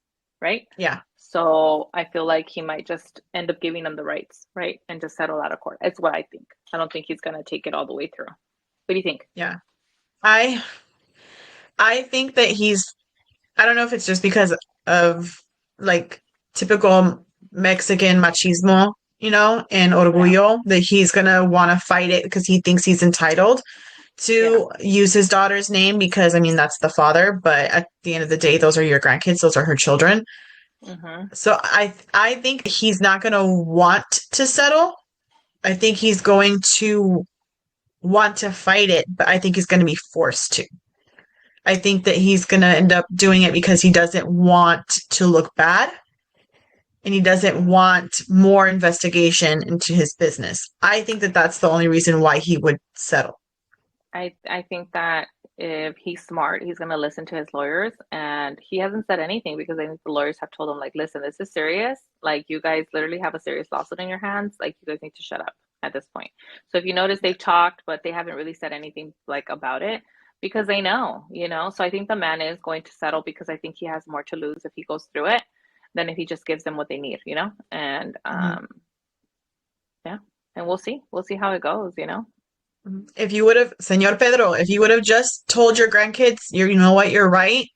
right? Yeah. So I feel like he might just end up giving them the rights, right, and just settle out of court. That's what I think. I don't think he's gonna take it all the way through. What do you think? Yeah. I I think that I don't know if it's just because of like typical Mexican machismo, and Yeah. orgullo that he's gonna want to fight it because he thinks he's entitled Yeah. to use his daughter's name because I mean that's the father, but at the end of the day, those are your grandkids, those are her children. Mm-hmm. So I think he's not gonna want to settle. I think he's going to want to fight it, but I think he's going to be forced to. I think that he's going to end up doing it because he doesn't want to look bad and he doesn't Mm-hmm. want more investigation into his business. I think that that's the only reason why he would settle. I think that if he's smart, he's gonna listen to his lawyers, and he hasn't said anything because I think the lawyers have told him like, listen, this is serious. Like you guys literally have a serious lawsuit in your hands. Like you guys need to shut up at this point. So if you notice, Yeah. they've talked, but they haven't really said anything like about it. because they know, So I think the man is going to settle because I think he has more to lose if he goes through it than if he just gives them what they need. And Mhm. yeah, and we'll see how it goes. If you would have, Senor Pedro, if you would have just told your grandkids, you know what, you're right.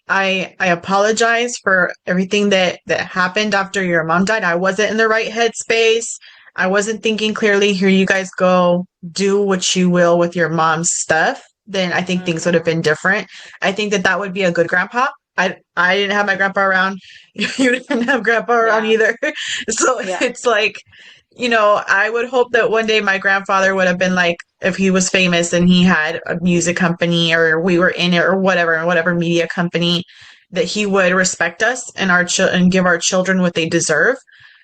I apologize for everything that happened after your mom died. I wasn't in the right headspace. I wasn't thinking clearly. Here you guys go, do what you will with your mom's stuff. Then I think things would have been Hmm. different. I think that would be a good grandpa. I didn't have my grandpa around. You didn't have grandpa around Yeah, either. So yeah. it's like, I would hope that one day my grandfather would have been like, if he was famous and he had a music company or we were in it or whatever media company, that he would respect us and and give our children what they deserve.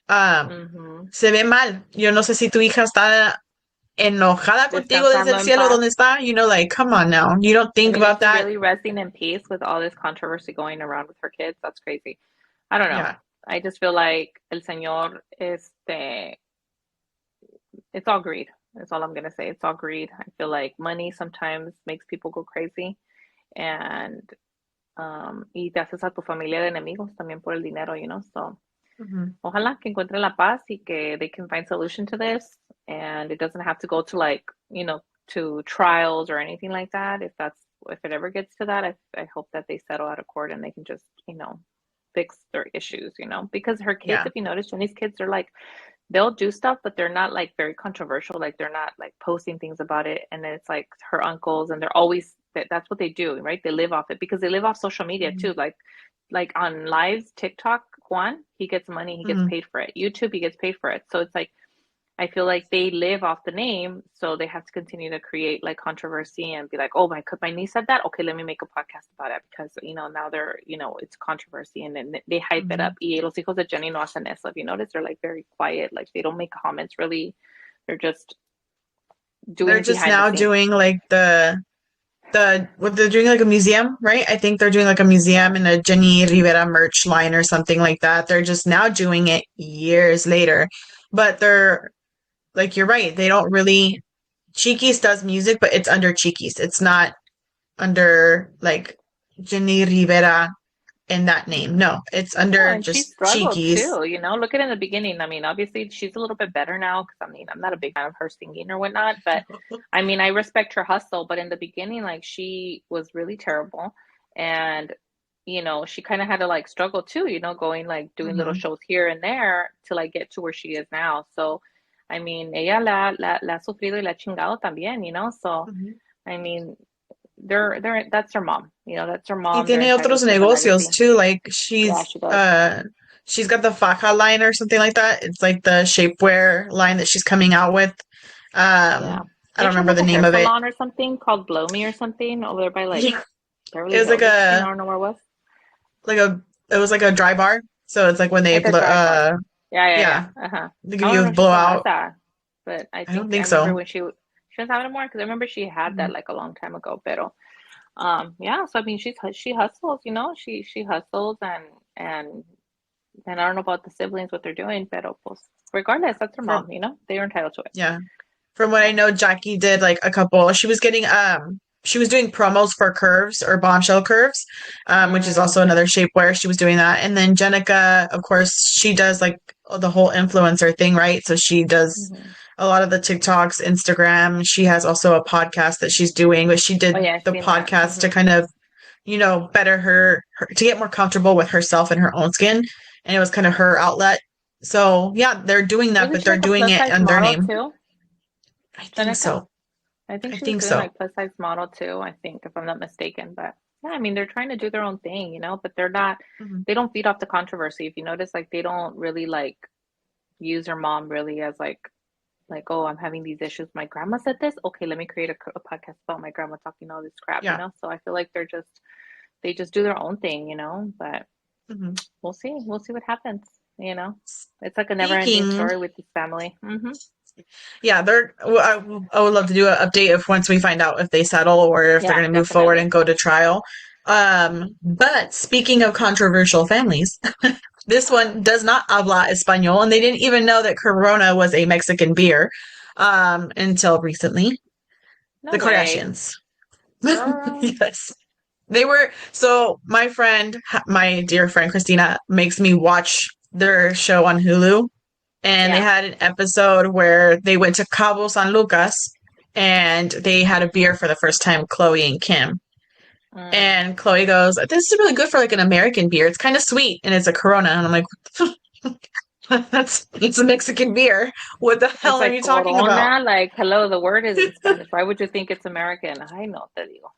Um, Hmm. Se ve mal. Yo no sé si tu hija está enojada contigo desde Descansando el en cielo paz. donde está. Like, come on now. You don't I think mean, is about she that. really resting in peace with all this controversy going around with her kids? That's crazy. I don't know. Yeah. I just feel like el señor, it's all greed. That's all I'm gonna say. It's all greed. I feel like money sometimes makes people go crazy, and y te haces a tu familia de enemigos también por el dinero. So Hmm. ojalá que encuentren la paz y que they can find solution to this, and it doesn't have to go to to trials or anything like that. If it ever gets to that, I hope that they settle out of court and they can just fix their issues. Because her kids, Yeah. if you notice, Jenny's kids are like they'll do stuff, but they're not like very controversial. Like they're not like posting things about it. And then it's like her uncles, and they're always that's what they do, right? They live off it because they live off social media Hmm. too. Like on lives, TikTok, Juan, he gets money, he gets Hmm. paid for it. YouTube, he gets paid for it. So it's like I feel like they live off the name, so they have to continue to create like controversy and be like, oh my niece said that. Okay, let me make a podcast about it because now they're it's controversy, and then they hype it up. Hmm. Y los hijos de Jenny no hacen eso. If you notice, they're like very quiet, like they don't make comments really. They're just They're doing just behind the now scenes. doing like what they're doing, like a museum, right? I think they're doing like a Yeah. museum and a Jenni Rivera merch line or something like that. They're just now doing it years later. But they're like, you're right. They don't really Chiquis does music, but it's under Chiquis. It's not under like Jenni Rivera in that name. No, it's No, under and she just struggled Chiquis. too. Look at in the beginning. I mean, obviously she's a little bit better now because I'm not a big fan of her singing or whatnot, but I mean, I respect her hustle. But in the beginning, like she was really terrible, and she kind of had to like struggle too. Going like doing little Hmm. shows here and there to like get to where she is now. So, I mean, ella la ha sufrido y la ha chingado también. So, Hmm. I mean, they're that's her mom. That's her Y mom. They're tiene otros entitled to her negocios legacy. too. Like Yeah, she does. she's got the faja line or something like that. It's like the shapewear line that she's coming out with. Yeah. I don't Didn't she have remember like the a name hair of it. salon or something called Blow Me or something over there by like Yeah, Beverly it was Hills or something? I don't know where it was. like a it was like a dry bar. So it's like when they Like a dry bar. Yeah, yeah, yeah. yeah, Uh-huh. they I give don't you know a if she still has blowout. that, but I I don't think I think remember so. when she doesn't have it anymore because I remember she had that Mhm. like a long time ago. Pero yeah. So I mean, she hustles. She hustles and and I don't know about the siblings what they're doing, pero pues regardless, that's her From mom. They are entitled to it. Yeah. From what I Yeah. know, Jackie did like a couple. She was doing promos for Curves or Bombshell Curves, which is also Okay. another shapewear. She was doing that. And then Jenica, of course, she does like the whole influencer thing, right? So she does Hmm. a lot of the TikToks, Instagram. She has also a podcast that she's doing, but she Oh did yeah, I've the seen that. podcast to kind of, better to get more comfortable with herself and her own skin. And it was kind of her outlet. So yeah, they're doing that, Wasn't but she they're like a doing plus it size in their model name. too, I think Jenica? so. I think I she was think doing so. like plus size model too, I think, if I'm not mistaken. But yeah, I mean, they're trying to do their own thing, but Hmm. they don't feed off the controversy. If you notice, like they don't really like use her mom really as oh, I'm having these issues. My grandma said this. Okay, let me create a podcast about my grandma talking all this Yeah. crap. So I feel like they just do their own thing. But Hmm. we'll see. We'll see what happens. It's like a never ending Speaking, story with this family. yeah, I would love to do an update if once we find out if they settle or if they're Yeah, going to move forward definitely. and go to trial. But speaking of controversial families, this one does not habla español, and they didn't even know that Corona was a Mexican beer until recently. No The way. Kardashians. Girl. Yes. They were, so my dear friend Christina makes me watch their show on Hulu. And they Yeah. had an episode where they went to Cabo San Lucas and they had a beer for the first time, Chloe and Kim. Mm. And Chloe goes, "This is really good for like an American beer. It's kind of sweet and it's a Corona." And I'm like, it's a Mexican beer. What the It's hell are like you talking about? Corona. Like, hello, the word is in Spanish. Why would you think it's American? I know, te digo.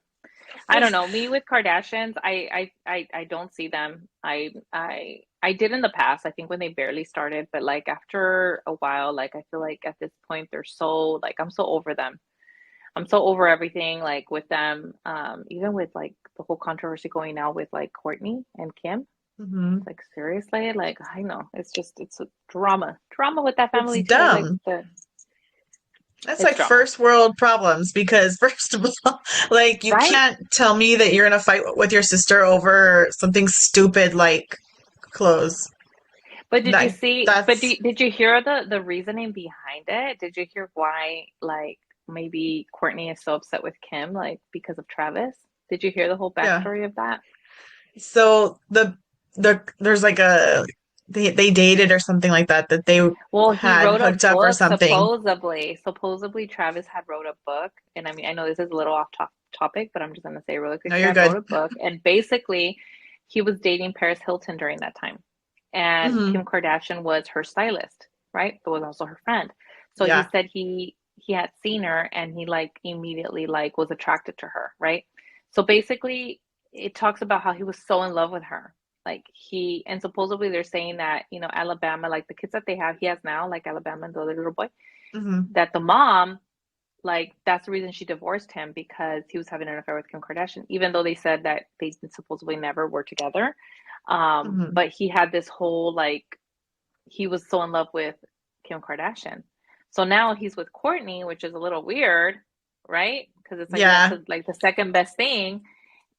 I don't know. Me with Kardashians, I don't see them. I did in the past. I think when they barely started, but like after a while, like I feel like at this point they're so like I'm so over them. I'm so over everything like with them. Even with like the whole controversy going now with like Courtney and Kim. Hmm. Like seriously, like I know it's a drama with that It's family too. Like dumb. That's it's like drama, first world problems because first of all, like you right? can't tell me that you're in a fight with your sister over something stupid like clothes. But did you That see? that's Did you hear the reasoning behind it? Did you hear why? Like maybe Courtney is so upset with Kim, like because of Travis. Did you hear the whole yeah. backstory of that? So there's like a they dated or something like that that they Well, he had wrote a hooked up or book, something. supposedly. Supposedly, Travis had wrote a book, and I mean, I know this is a little off topic, but I'm just gonna say really quick. No, He you're had wrote good. a book, and basically, he was dating Paris Hilton during that time, and Hmm. Kim Kardashian was her stylist, right? But was also her friend. So he Yeah. said he had seen her, and he like immediately like was attracted to her, right? So basically, it talks about how he was so in love with her like he and supposedly they're saying that, Alabama, like the kids that he has now, like Alabama and the other little boy, Hmm. that the mom, like that's the reason she divorced him because he was having an affair with Kim Kardashian, even though they said that they supposedly never were together. Hmm. But he had this whole like he was so in love with Kim Kardashian. So now he's with Courtney, which is a little weird, right? Because it's like that's Yeah. like the second best thing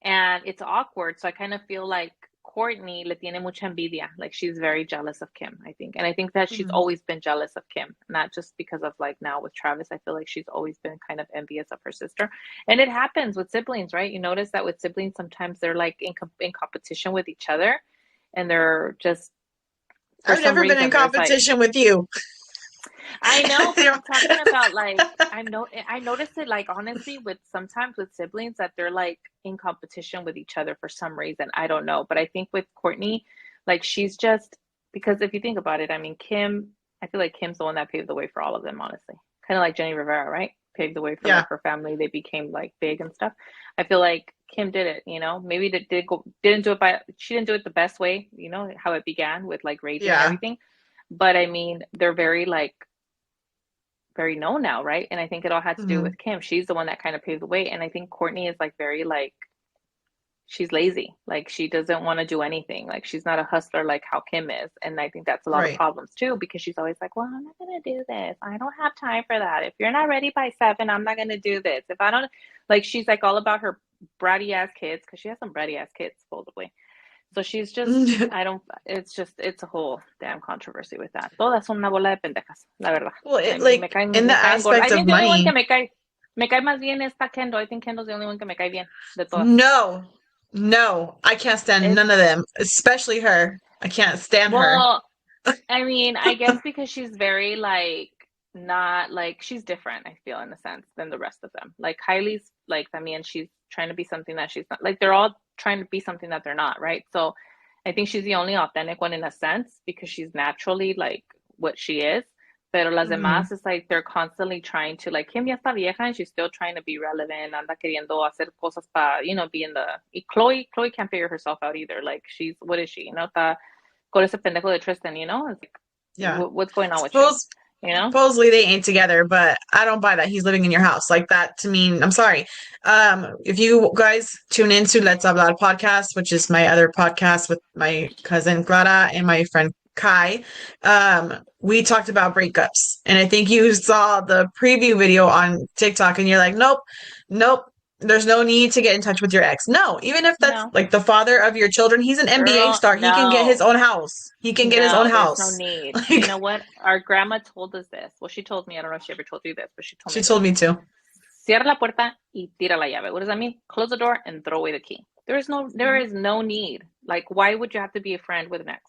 and it's awkward. So I kind of feel like Courtney le tiene mucha envidia. Like she's very jealous of Kim, I think. And I think that she's Hmm. always been jealous of Kim, not just because of like now with Travis. I feel like she's always been kind of envious of her sister. And it happens with siblings, right? You notice that with siblings, sometimes they're like in competition with each other and they're just, for I've some never been in reason, there's like, competition with you. I know, but You I'm talking know? about like I noticed it like honestly with sometimes with siblings that they're like in competition with each other for some reason. I don't know. But I think with Courtney, like she's just because if you think about it, I mean Kim, I feel like Kim's the one that paved the way for all of them, honestly. Kind of like Jenni Rivera, right? Paved the way for like Yeah. her family. They became like big and stuff. I feel like Kim did it, maybe didn't do it by she didn't do it the best way, how it began with like raising and Yeah. everything. But I mean, they're very like very known now, right? And I think it all had to do Hmm. with Kim. She's the one that kind of paved the way. And I think Courtney is like very like she's lazy. Like she doesn't want to do anything. Like she's not a hustler like how Kim is. And I think that's a lot of Right. problems too, because she's always like, well, I'm not gonna do this. I don't have time for that. If you're not ready by 7, I'm not gonna do this. If I don't like she's like all about her bratty ass kids, because she has some bratty ass kids, supposedly. So she's just, I don't, it's a whole damn controversy with that. Todas son una bola de pendejas, la verdad. Well, I it mean, like in the me caen gordas. aspect I of think the only one que money, me cae más bien esta Kendall. I think Kendall's the only one que me cae bien de todas. no, no, I can't stand Es, none of them, especially her. I can't stand her. well, I mean, I guess because she's very like, not like, she's different, I feel, in a sense, than the rest of them. Like, Kylie's like, I mean, she's trying to be something that she's not. Like, they're all trying to be something that they're not, right? So, I think she's the only authentic one in a sense because she's naturally like what she is. Pero las Hmm. demás is like they're constantly trying to like Kim ya está vieja and she's still trying to be relevant, anda queriendo hacer cosas para, be in the y Chloe can't figure herself out either. Like she's what is she? Está con ese pendejo de Tristan, It's like Yeah. what's going on with you? Suppose You know? supposedly they ain't together, but I don't buy that. He's living in your house. Like that to me, I'm sorry. If you guys tune into Let's Hablar podcast, which is my other podcast with my cousin Clara and my friend Kai, we talked about breakups. And I think you saw the preview video on TikTok and you're like, nope, nope. There's no need to get in touch with your ex. No, even if that's No. like the father of your children, he's an NBA Girl, star. He can get his no. own house. He can get his own No, there's no house. need. You Like know what? Our grandma told us this. Well, she told me, I don't know if she ever told you this, but she told she me this. told me to. cierra la puerta y tira la llave. What does that mean? Close the door and throw away the key. There is no need. Like, why would you have to be a friend with an ex?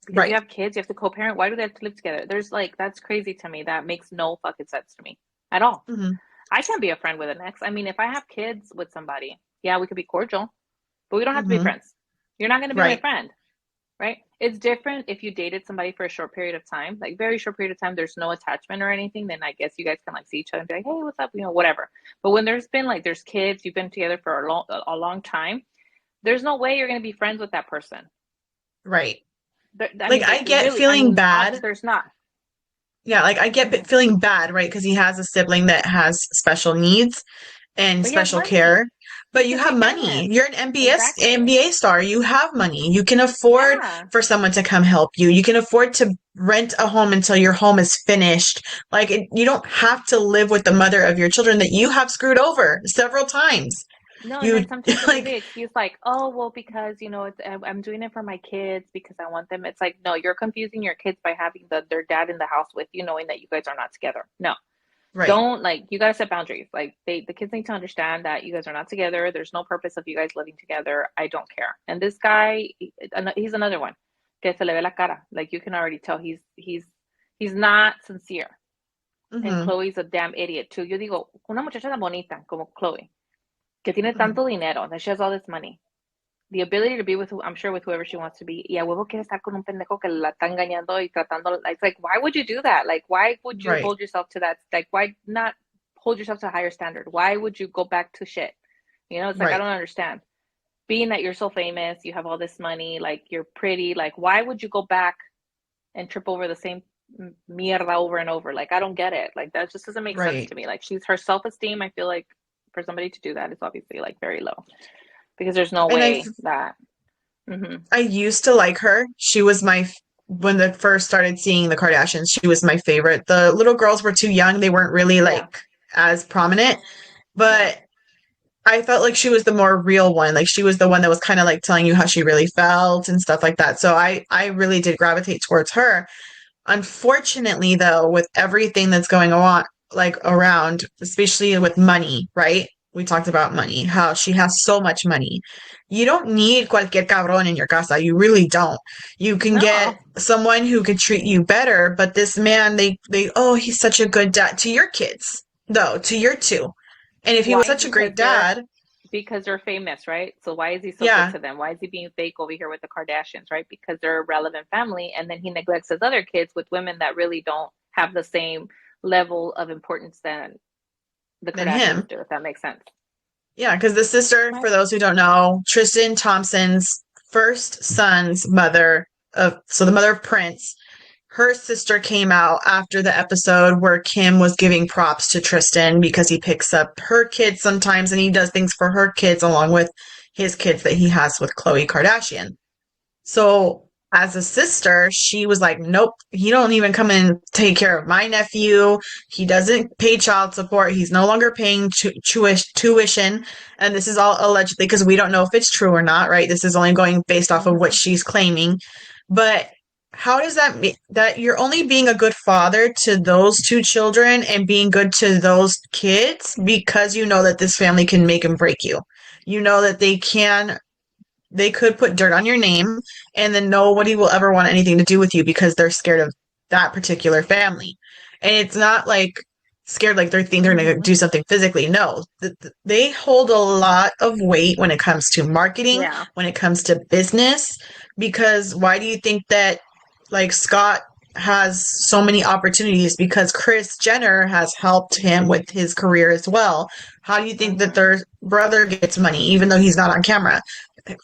Because you Right. have kids, you have to co-parent. Why do they have to live together? There's like, that's crazy to me. That makes no fucking sense to me at all. Hmm. I can't be a friend with an ex. I mean, if I have kids with somebody, yeah, we could be cordial, but we don't have to be Hmm. friends. You're not going to be my Right. friend, right? It's different if you dated somebody for a short period of time, like very short period of time, there's no attachment or anything, then I guess you guys can like see each other and be like, hey, what's up? You know, whatever. But when there's been like, there's kids, you've been together for a long time, there's no way you're going to be friends with that person. Right. I Like mean, I get really, I feeling mean, bad. there's not. Yeah, like I get Mhm. feeling bad, right? Because he has a sibling that has special needs and But he has special money. care. He But you can have take care of money. him. You're an MBS Exactly. MBA star. You have money. You can afford Yeah. for someone to come help you. You can afford to rent a home until your home is finished. Like you don't have to live with the mother of your children that you have screwed over several times. No, and You then sometimes they'll give like the excuse like, "Oh, well, because I'm doing it for my kids because I want them." It's like, no, you're confusing your kids by having their dad in the house with you, knowing that you guys are not together. No, right. don't like. You gotta set boundaries. Like the kids need to understand that you guys are not together. There's no purpose of you guys living together. I don't care. And this guy, he's another one. Que se le ve la cara. Like you can already tell he's not sincere. And Hmm. Chloe's a damn idiot too. Yo digo, una muchacha tan bonita como Chloe, que tiene Hmm. tanto dinero, that she has all this money, the ability to be with, I'm sure, with whoever she wants to be, y a huevo quiere estar con un pendejo que la está engañando y tratando, it's like, why would you do that? Like, why would you Right. hold yourself to that? Like, why not hold yourself to a higher standard? Why would you go back to shit? You know, it's like, I Right. don't understand. Being that you're so famous, you have all this money, like, you're pretty, like, why would you go back and trip over the same mierda over and over? Like, I don't get it. Like, that just doesn't make sense Right. to me. Like, her self-esteem, I feel like for somebody to do that is obviously like very low because there's no And way that. Mm-hmm. I used to like her. She was when I first started seeing the Kardashians, she was my favorite. The little girls were too young. They weren't really Yeah, like as prominent, yeah. but I felt like she was the more real one. Like she was the one that was kind of like telling you how she really felt and stuff like that. So I really did gravitate towards her. Unfortunately, though, with everything that's going on, like around, especially with money, right? We talked about money, how she has so much money. You don't need cualquier cabrón in your casa. You really don't. You can get No. someone who could treat you better, but this man, oh, he's such a good dad to your kids, though, to your two. And if he was Why? such a great dad, Because they're famous, right? So why is he so good yeah, to them? Why is he being fake over here with the Kardashians, right? Because they're a relevant family, and then he neglects his other kids with women that really don't have the same level of importance than the than him. Kardashians do, if that makes sense. Yeah, because the sister, Right. for those who don't know, Tristan Thompson's first son's mother so the mother of Prince, her sister came out after the episode where Kim was giving props to Tristan because he picks up her kids sometimes and he does things for her kids along with his kids that he has with Khloe Kardashian. So as a sister, she was like, nope, he don't even come and take care of my nephew. He doesn't pay child support. He's no longer paying tuition. And this is all allegedly because we don't know if it's true or not, right? This is only going based off of what Mm-hmm. she's claiming. But how does that mean that you're only being a good father to those two children and being good to those kids because you know that this family can make and break you? You know that they could put dirt on your name and then nobody will ever want anything to do with you because they're scared of that particular family. And it's not like scared like they think they're going to Mm-hmm. do something physically. No, they hold a lot of weight when it comes to marketing, Yeah. when it comes to business, because why do you think that like Scott has so many opportunities because Kris Jenner has helped him with his career as well. How do you think that Mm-hmm. their brother gets money even though he's not on camera?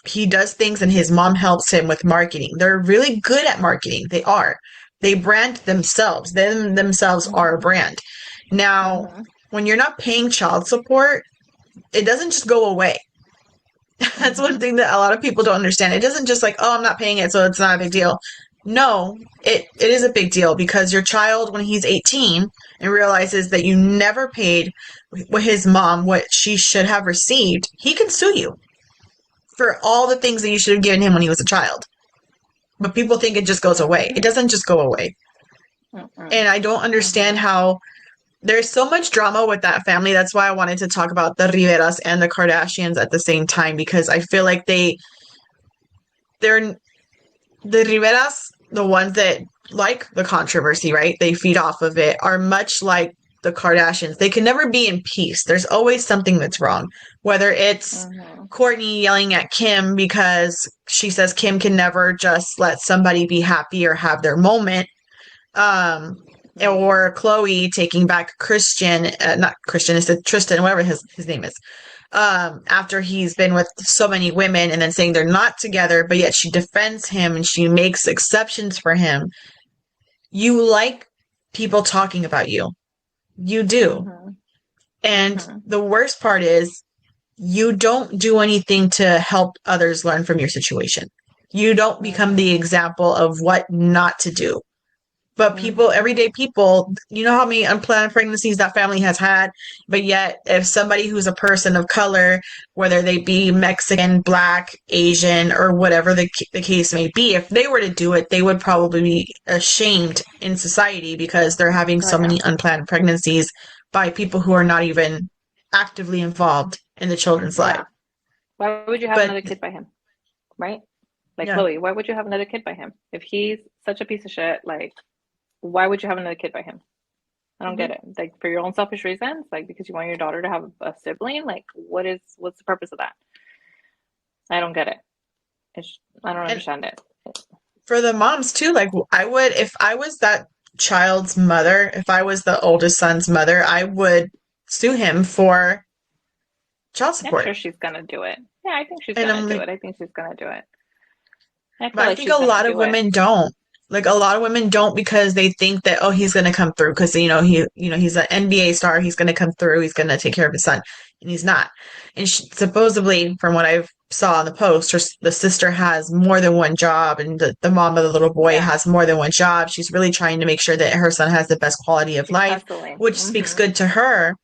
He does things and his mom helps him with marketing. They're really good at marketing. They are. They brand themselves. Them themselves are a Mm-hmm. brand. Now, Mm-hmm. when you're not paying child support, it doesn't just go away. That's one Mm-hmm. thing that a lot of people don't understand. It doesn't just like, oh, I'm not paying it, so it's not a big deal. No, it is a big deal because your child, when he's 18 and realizes that you never paid his mom what she should have received, he can sue you for all the things that you should have given him when he was a child. But people think it just goes away. It Mm-hmm. doesn't just go away. Mm-hmm. And I don't understand Mm-hmm. how there's so much drama with that family. That's why I wanted to talk about the Riveras and the Kardashians at the same time because I feel like they're the Riveras, the ones that like the controversy, right? They feed off of it, are much like the Kardashians. They can never be in peace. There's always something that's wrong, whether it's Mm-hmm. Courtney yelling at Kim because she says Kim can never just let somebody be happy or have their moment. Um, Mm-hmm. or Chloe taking back Christian, not Christian, it's Tristan, whatever his name is, after he's been with so many women and then saying they're not together, but yet she defends him and she makes exceptions for him. You like people talking about you. You do. Mm-hmm. And Mm-hmm. the worst part is you don't do anything to help others learn from your situation. You don't become the Mm-hmm. example of what not to do. But people, Mm-hmm. everyday people, you know how many unplanned pregnancies that family has had. But yet, if somebody who's a person of color, whether they be Mexican, Black, Asian, or whatever the case may be, if they were to do it, they would probably be ashamed in society because they're having Oh so yeah. many unplanned pregnancies by people who are not even actively involved in the children's life. Yeah. Why would you have But another kid by him? Right? Like yeah. Chloe, why would you have another kid by him? If he's such a piece of shit, like why would you have another kid by him? I don't get Mhm. it. Like for your own selfish reasons, like because you want your daughter to have a sibling, like what's the purpose of that? I don't get it. I don't And understand it. for the moms too, like I would, if I was that child's mother, if I was the oldest son's mother, I would sue him for child I'm support. sure she's gonna do it. Yeah, I think she's And gonna I'm do like, it. I think she's gonna do it. I feel but I like think she's a gonna lot of do it. women don't. Like a lot of women don't because they think that, oh, he's gonna come through because he's an NBA star, he's gonna come through, he's gonna take care of his son, and he's not. And supposedly, from what I've saw in the post, the sister has more than one job, and the mom of the little boy Yeah, has more than one job. She's really trying to make sure that her son has the best quality of she's life, hustling. which speaks Mm-hmm. good to her.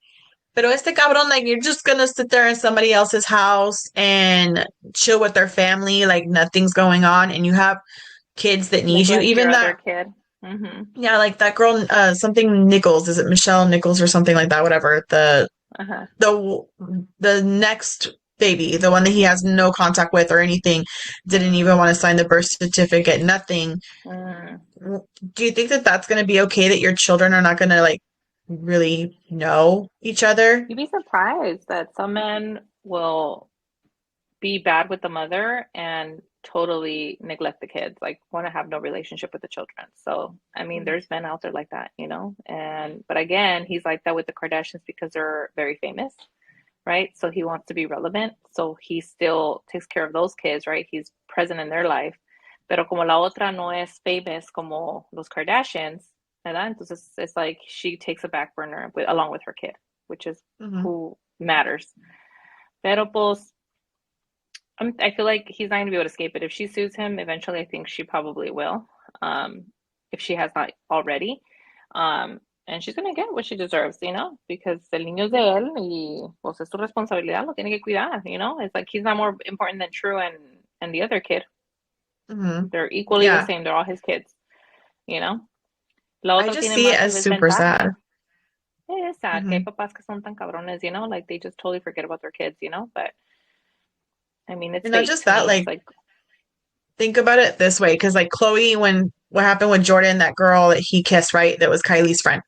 Pero este cabrón, like, you're just gonna sit there in somebody else's house and chill with their family, like nothing's going on, and you have kids that need you. Neglect your Even other that, kid. Mm-hmm. yeah, like that girl, something Nichols. Is it Michelle Nichols or something like that? Whatever. Uh-huh. The the next baby, the one that he has no contact with or anything, didn't even Mm. want to sign the birth certificate. Nothing. Mm. Do you think that that's going to be okay? That your children are not going to like really know each other? You'd be surprised that some men will be bad with the mother and totally neglect the kids, like want to have no relationship with the children. So, I mean, there's men out there like that, you know? And, but again, he's like that with the Kardashians because they're very famous, right? So he wants to be relevant. So he still takes care of those kids, right? He's present in their life. Pero como la otra no es famous como los Kardashians, ¿verdad? Entonces it's like she takes a back burner along with her kid, which is Mm-hmm. who matters. Pero pues I feel like he's not going to be able to escape it. If she sues him, eventually, I think she probably will, um, if she has not already. And she's going to get what she deserves, you know, because el niño es de él y pues es su responsabilidad, lo tiene que cuidar, you know. It's like he's not more important than True and the other kid. Mm-hmm. They're equally the Yeah, same. They're all his kids, you know. La I otra just tiene see it más tal as vez super sad. ventajas. Es sad que hay Mm-hmm. papás que son tan cabrones, you know, like they just totally forget about their kids, you know. But I mean, it's And not fate just to that, me. like It's like, think about it this way, because like Chloe, when what happened with Jordan, that girl that he kissed, right? That was Kylie's friend.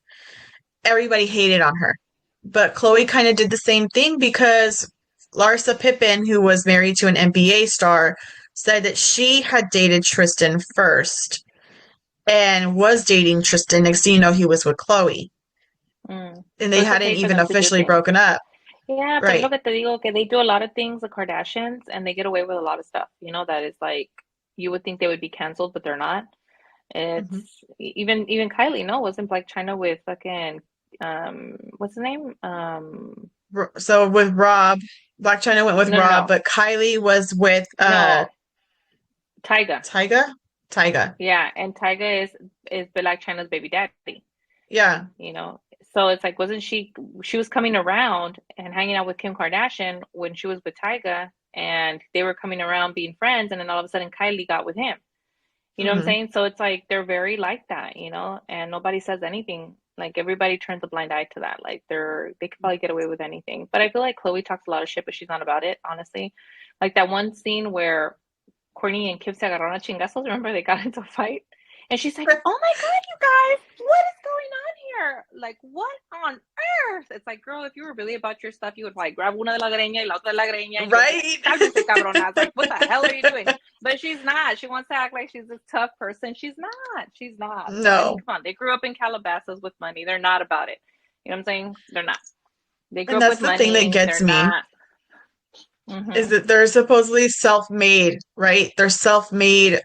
Everybody hated on her. But Chloe kind of did the same thing because Larsa Pippen, who was married to an NBA star, said that she had dated Tristan first and was dating Tristan. Next thing you know, he was with Chloe. And so they it's hadn't okay for even them to do officially things. broken up. Yeah, pero lo Right. que te digo, que they do a lot of things, the Kardashians, and they get away with a lot of stuff, you know, that is like, you would think they would be canceled, but they're not. Mm-hmm. It's even Kylie, no, wasn't Black China with fucking, what's his name? So with Rob, Black China went with No, no, Rob, no, but Kylie was with no, Tyga. Tyga? Tyga. Yeah, and Tyga is Black China's baby daddy, Yeah. you know. So it's like, wasn't she was coming around and hanging out with Kim Kardashian when she was with Tyga, and they were coming around being friends, and then all of a sudden Kylie got with him. You know what I'm Hmm. saying? So it's like they're very like that, and nobody says anything. Like everybody turns a blind eye to that. Like they could probably get away with anything. But I feel like Chloe talks a lot of shit, but she's not about it, honestly. Like that one scene where Courtney and Kim se agarraron a chingazos. Remember they got into a fight? And she's like, oh my God, you guys, what is going on here? Like, what on earth? It's like, girl, if you were really about your stuff, you would probably grab una de la greña y la otra de la greña, and you would be like, Right? cálmense, cabronas. Like, what the hell are you doing? But she's not. She wants to act like she's this tough person. She's not. She's not. So, I mean, No. come on. They grew up in Calabasas with money. They're not about it. You know what I'm saying? They're not. They grew And up that's with the thing that money. gets They're me not. is Mm-hmm. that they're supposedly self-made, right? They're self-made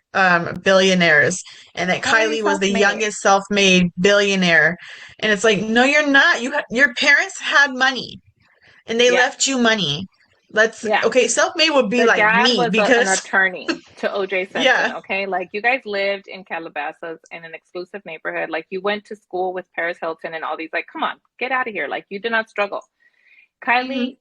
billionaires, and that How are you Kylie was the self-made? youngest self-made billionaire. And it's like, no, you're not. Your parents had money, and they Yeah. left you money. Let's Yeah. okay. Self-made would be The like dad me was an because attorney to OJ Simpson, yeah, okay? Like you guys lived in Calabasas in an exclusive neighborhood. Like you went to school with Paris Hilton and all these. Like, come on, get out of here. Like you did not struggle. hmm, Kylie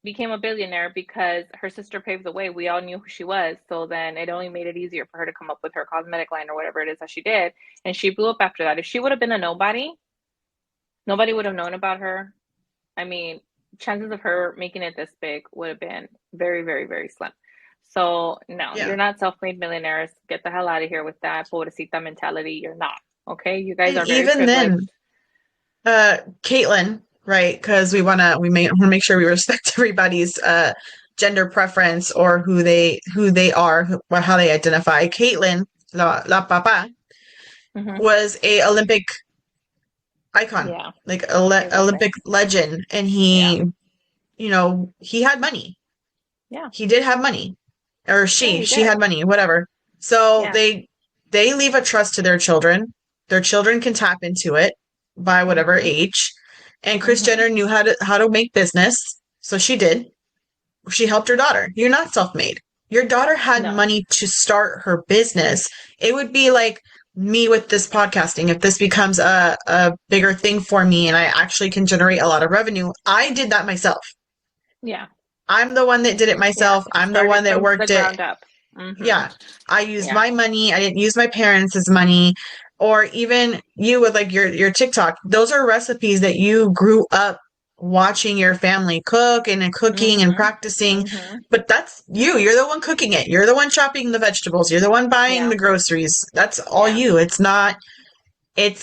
became a billionaire because her sister paved the way. We all knew who she was. So then it only made it easier for her to come up with her cosmetic line or whatever it is that she did. And she blew up after that. If she would have been a nobody, nobody would have known about her. I mean, chances of her making it this big would have been very, very, very slim. So, no, yeah. you're not self-made millionaires. Get the hell out of here with that pobrecita mentality. You're not. Okay? You guys And are very even privileged. then, Caitlyn, right? Because we want to make sure we respect everybody's gender preference or who they are, how they identify. Caitlyn, la papa, Hmm. was a Olympic icon, Yeah, like exactly. Olympic legend, and Yeah, he had money. yeah, He did have money, or yeah, she did. had money, whatever. So Yeah. they leave a trust to their children. Their children can tap into it by whatever Hmm. age. And Kris Hmm. Jenner knew how to make business, so she did. She helped her daughter. You're not self-made. Your daughter had No. money to start her business. It would be like me with this podcasting. If this becomes a bigger thing for me and I actually can generate a lot of revenue, I did that myself. Yeah. I'm the one that did it Yeah. myself. You I'm the one started that from the worked it. ground up. Hmm. Yeah. I used Yeah. my money. I didn't use my parents' money. Or even you with like your TikTok. Those are recipes that you grew up watching your family cook and cooking and Hmm. practicing. Hmm. But that's you. You're the one cooking it. You're the one chopping the vegetables. You're the one buying Yeah. the groceries. That's all Yeah. you. It's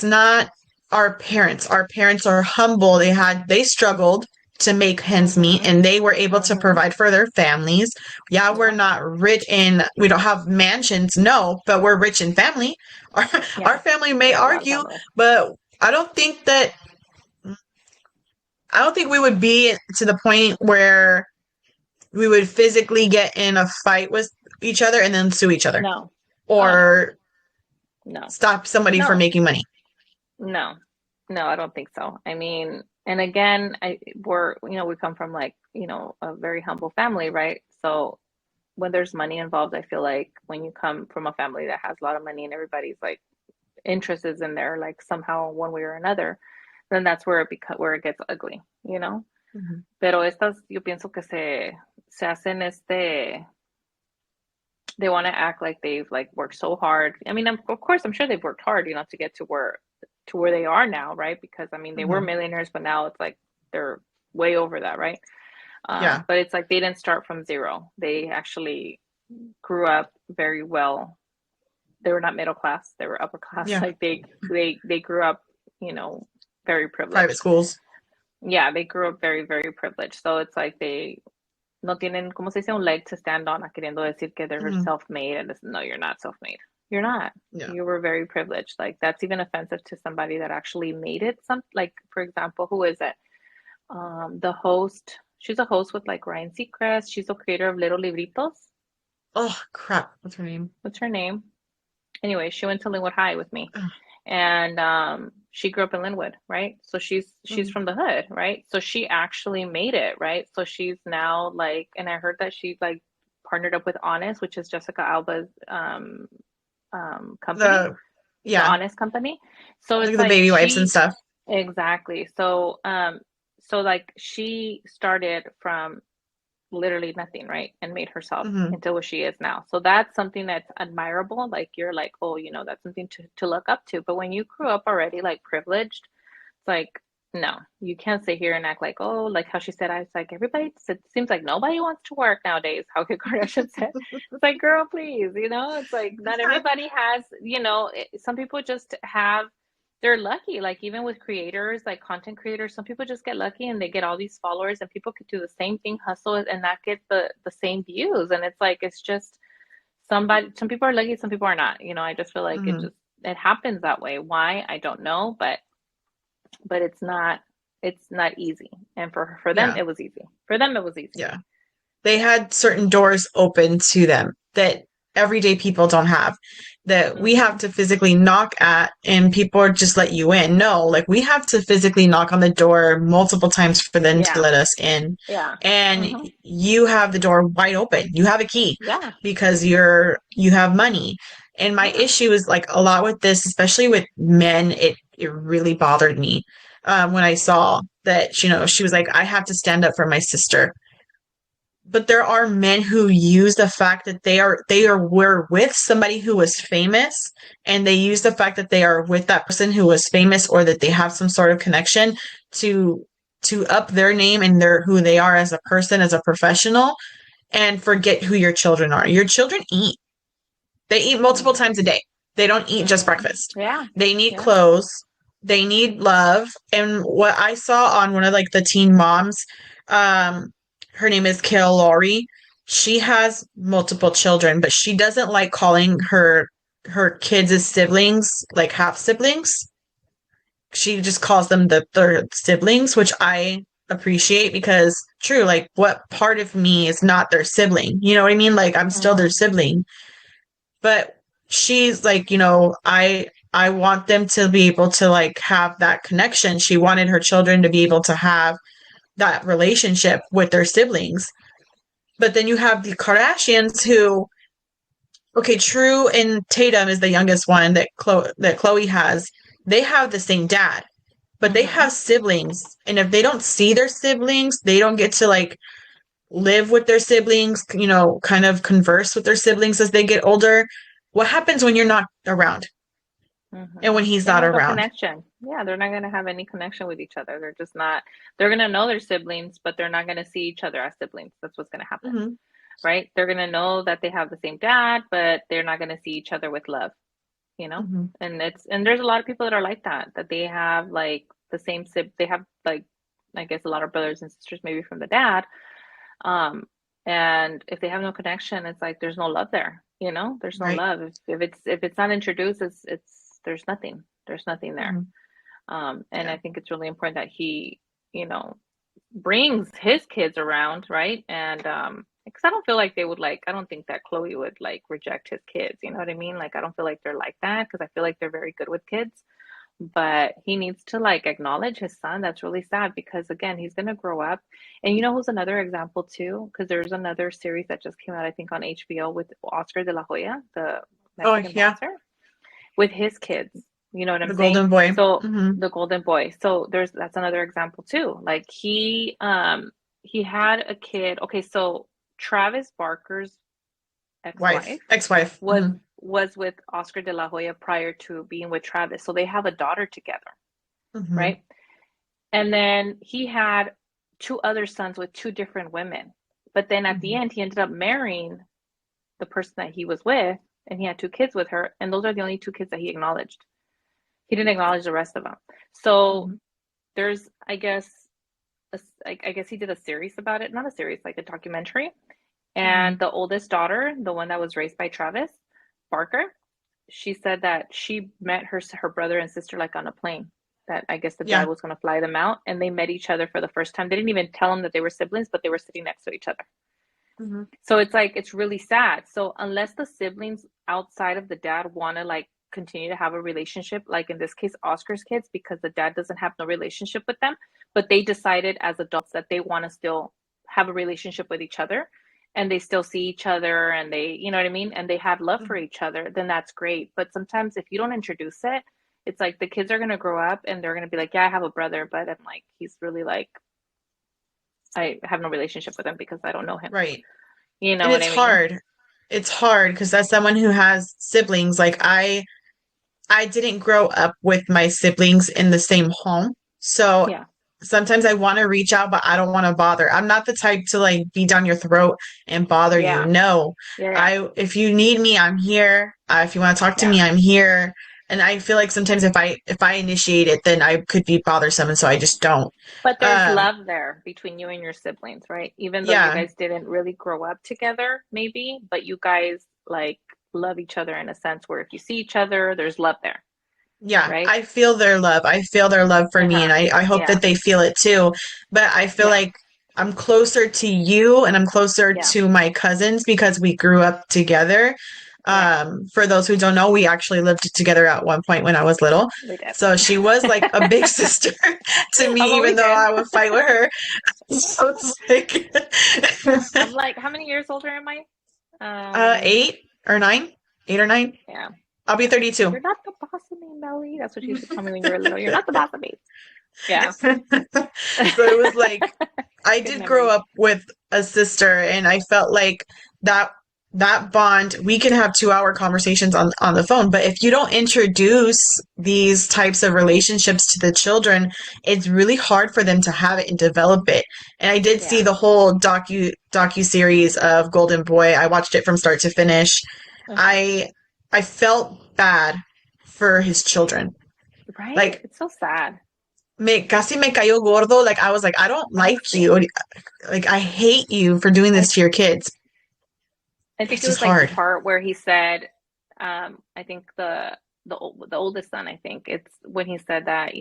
not our parents. Our parents are humble. They struggled to make ends meet Hmm. and they were able to Hmm. provide for their families. Yeah, we're Yeah. not rich in we don't have mansions, no, but we're rich in family. Our our Yeah. family may We have a lot of argue, family. but I don't think we would be to the point where we would physically get in a fight with each other and then sue each other No. Oh no. or No. stop somebody from No. making money. No. No, I don't think so. I mean, and again, we come from like, a very humble family, right? So when there's money involved, I feel like when you come from a family that has a lot of money and everybody's like interest is in there, like somehow one way or another, then that's where it gets ugly, you know? Mhm. Pero estas, yo pienso que se hacen they want to act like they've like worked so hard. I mean, of course, I'm sure they've worked hard, to get to where they are now, right? Because I mean, they were Mhm. millionaires, but now it's like they're way over that, right? Yeah. But it's like they didn't start from zero. They actually grew up very well. They were not middle class; they were upper class. Yeah. Like they grew up, you know, very Private privileged. schools. Yeah, they grew up very, very privileged. So it's like they no tienen, ¿cómo se dice? Un leg to stand on, queriendo decir que they're Mhm. self-made. And it's, no, you're not self-made. You're not. Yeah. You were very privileged. Like that's even offensive to somebody that actually made it. Like for example, who is it? The host. She's a host with like Ryan Seacrest. She's the creator of Little Libritos. Oh crap! What's her name? What's her name? Anyway, she went to Linwood High with me, Ugh. and she grew up in Linwood, right? So she's Mhm. from the hood, right? So she actually made it, right? So she's now like, and I heard that she like partnered up with Honest, which is Jessica Alba's company, The the yeah, Honest company. So like it's the like baby wipes and stuff. exactly. So like she started from literally nothing, right? And made herself Hmm. into what she is now. So that's something that's admirable. Like you're like, oh, that's something to look up to. But when you grew up already like privileged, it's like, no, you can't sit here and act like, oh, like how she said, I was like, everybody, it seems like nobody wants to work nowadays. How Kim Kardashian said, it's like, girl, please, it's like not everybody has, some people just have, they're lucky. Like even with creators, like content creators, some people just get lucky and they get all these followers and people could do the same thing, hustle and not get the same views. And it's like, it's just some people are lucky, some people are not. I just feel like Hmm. it happens that way. Why? I don't know, but it's not easy. And for them Yeah. it was easy. For them it was easy. Yeah. They had certain doors open to them that everyday people don't have, that we have Hmm. to physically knock at and people just let you in. No, like we have to physically knock on the door multiple times for them to Yeah. let us in. Yeah. And Hmm. you have the door wide open. You have a key Yeah. because you have money. And my Yeah. issue is like a lot with this, especially with men, it really bothered me when I saw that, she was like, I have to stand up for my sister, but there are men who use the fact that they are were with somebody who was famous, and they use the fact that they are with that person who was famous, or that they have some sort of connection to up their name and their who they are as a person, as a professional, and forget who your children are. Your children eat. They eat multiple Hmm. times a day. They don't eat just Hmm. breakfast. Yeah. They need Yeah. clothes. They need love. And what I saw on one of like the teen moms, um, her name is Kale Laurie. She has multiple children, but she doesn't like calling her kids as siblings, like half siblings. She just calls them the third siblings, which I appreciate because true, like what part of me is not their sibling? You know what I mean? Like I'm still their Hmm. sibling, but she's like, I want them to be able to like have that connection. She wanted her children to be able to have that relationship with their siblings. But then you have the Kardashians who, okay, True and Tatum is the youngest one that Chloe has. They have the same dad, but they Hmm. have siblings, and if they don't see their siblings, they don't get to like live with their siblings, kind of converse with their siblings as they get older. What happens when you're not around and when he's They not don't have a around? connection. Yeah, they're not going to have any connection with each other. They're just not, they're going to know their siblings, but they're not going to see each other as siblings. That's what's going to happen, Hmm. right? They're going to know that they have the same dad, but they're not going to see each other with love, you know? Hmm. And there's a lot of people that are like that they have like the same they have like, I guess a lot of brothers and sisters maybe from the dad. Um, and if they have no connection, it's like there's no love there, there's no Right. love. If it's not introduced, there's nothing there. Hmm. And Yeah. I think it's really important that he, you know, brings his kids around, right? And because I don't feel like they would like, I don't think that Chloe would like reject his kids. You know what I mean? Like, I don't feel like they're like that because I feel like they're very good with kids. But he needs to like acknowledge his son. That's really sad because again, he's gonna grow up. And you know who's another example too? Because there's another series that just came out, I think, on HBO with Oscar de la Hoya, the Oh, Mexican yeah. boxer, with his kids. You know what I'm The saying? golden boy. So Hmm. the golden boy. So that's another example too. Like he had a kid. Okay, so Travis Barker's Wife, ex-wife ex-wife. was Hmm. was with Oscar de la Hoya prior to being with Travis. So they have a daughter together, Hmm. right? And then he had two other sons with two different women. But then at the Hmm. end he ended up marrying the person that he was with and he had two kids with her and those are the only two kids that he acknowledged. He didn't acknowledge the rest of them. So Hmm. there's, I guess, I guess he did a series about it, not a series, like a documentary. And Hmm. the oldest daughter, the one that was raised by Travis Barker, she said that she met her brother and sister like on a plane. That I guess the dad Yeah. was going to fly them out, and they met each other for the first time. They didn't even tell them that they were siblings, but they were sitting next to each other. Hmm. So it's like it's really sad. So unless the siblings outside of the dad want to like continue to have a relationship, like in this case, Oscar's kids, because the dad doesn't have no relationship with them, but they decided as adults that they want to still have a relationship with each other and they still see each other and they, you know what I mean? And they have love for each other, then that's great. But sometimes if you don't introduce it, it's like the kids are going to grow up and they're going to be like, yeah, I have a brother, but I'm like, he's really like I have no relationship with him because I don't know him. Right. You know And what it's I mean? hard. It's hard because as someone who has siblings, like I didn't grow up with my siblings in the same home. So Yeah. sometimes I want to reach out, but I don't want to bother. I'm not the type to like be down your throat and bother you. Yeah. No. Yeah. Yeah. If you need me, I'm here. If you want to talk to Yeah. me, I'm here. And I feel like sometimes if I initiate it, then I could be bothersome, and so I just don't. But there's Um, love there between you and your siblings, right? Even though you yeah, guys didn't really grow up together, maybe, but you guys like love each other in a sense where if you see each other, there's love there, yeah, right? I feel their love. I feel their love for me, and Uh-huh. I hope Yeah. that they feel it too. But I feel Yeah. like I'm closer to you and I'm closer Yeah. to my cousins because we grew up together. Yeah. For those who don't know, we actually lived together at one point when I was little. We did. So she was like a big sister to Oh, me, but we even though did. I would fight with her. So it's like I'm like, how many years older am I? 8 or 9, 8 or 9. Yeah. I'll be Yeah. 32. You're not the boss of me, Melly. That's what you used to tell me when you were little. You're not the boss of me. Yeah. So it was like I Good did grow memories. up with a sister, and I felt like that that bond, we can have 2-hour conversations on the phone, but if you don't introduce these types of relationships to the children, it's really hard for them to have it and develop it. And I did see Yeah. the whole docu series of Golden Boy. I watched it from start to finish. Uh-huh. I felt bad for his children. Right? Like It's so sad. casi me cayó gordo. Like I was like, I don't like Honestly. you. Like I hate you for doing I this to your kids. I think It's it just was like the hard. part where he said, I think the oldest son, I think it's when he said that,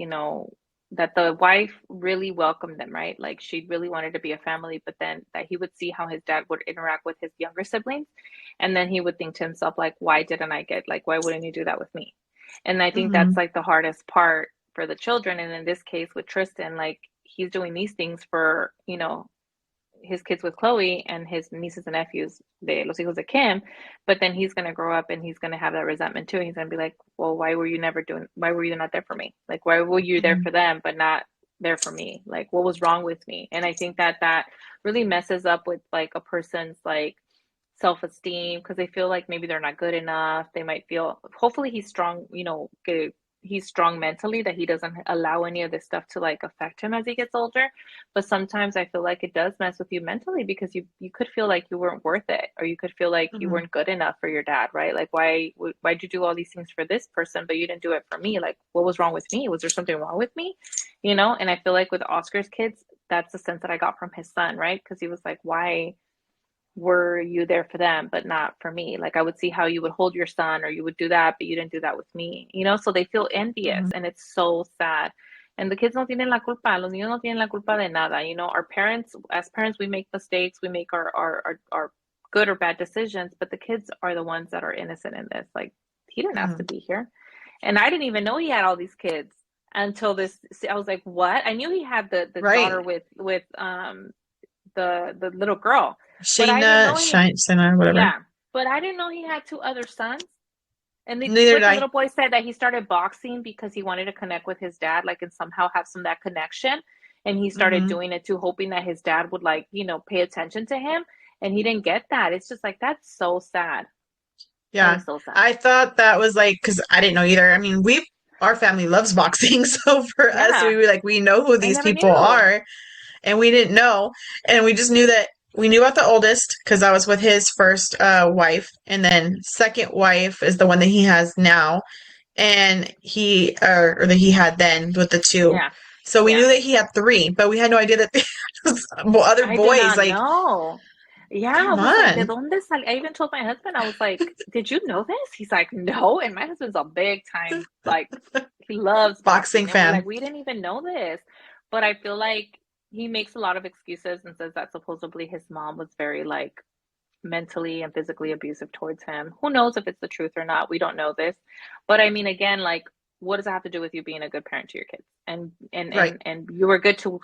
that the wife really welcomed them, right? Like she really wanted to be a family, but then that he would see how his dad would interact with his younger siblings, and then he would think to himself, like, why didn't I get, like, why wouldn't you do that with me? And I think that's Hmm. like the hardest part for the children. And in this case with Tristan, like he's doing these things for, his kids with Chloe and his nieces and nephews, de los hijos de Kim, but then he's gonna grow up and he's gonna have that resentment too. He's gonna be like, well, why were you not there for me? Like, why were you there Hmm. for them but not there for me? Like, what was wrong with me? And I think that that really messes up with like a person's like self-esteem because they feel like maybe they're not good enough. They might feel, hopefully he's strong, he's strong mentally that he doesn't allow any of this stuff to like affect him as he gets older. But sometimes I feel like it does mess with you mentally because you could feel like you weren't worth it, or you could feel like you Hmm. weren't good enough for your dad, right? Like why'd you do all these things for this person but you didn't do it for me? Like what was wrong with me? Was there something wrong with me? And I feel like with Oscar's kids, that's the sense that I got from his son, right? Because he was like, why were you there for them but not for me? Like I would see how you would hold your son or you would do that but you didn't do that with me. So they feel envious Hmm. and it's so sad. And the kids no tienen la culpa, los niños no tienen la culpa de nada. Our parents, as parents, we make mistakes, we make our good or bad decisions, but the kids are the ones that are innocent in this. Like he didn't ask to Hmm. be here, and I didn't even know he had all these kids until this. I was like, what? I knew he had the daughter Right. with the little girl, but I didn't Shayna, know he. Shayna, whatever. Yeah, but I didn't know he had two other sons. And Neither did what the I. little boy said that he started boxing because he wanted to connect with his dad, like and somehow have some of that connection. And he started Hmm. doing it too, hoping that his dad would like, pay attention to him. And he didn't get that. It's just like that's so sad. That Yeah. is so sad. I thought that was like, because I didn't know either. I mean, our family loves boxing. So for us, we Yeah, were like, we know who I these never people knew. are. And we didn't know. And we just knew that we knew about the oldest because I was with his first wife. And then second wife is the one that he has now. And or that he had then with the two. Yeah, So we knew yeah. that he had three, but we had no idea that there was other I did boys. not Like, know. Yeah, I come was like, ¿de on, dónde sale? I even told my husband, I was like, did you know this? He's like, no. And my husband's a big time, like, he loves boxing boxing. And we're fan. like, we didn't even know this. But I feel like he makes a lot of excuses and says that supposedly his mom was very, like, mentally and physically abusive towards him. Who knows if it's the truth or not? We don't know this. But I mean, again, like, what does it have to do with you being a good parent to your kids? And and Right. and and you were good to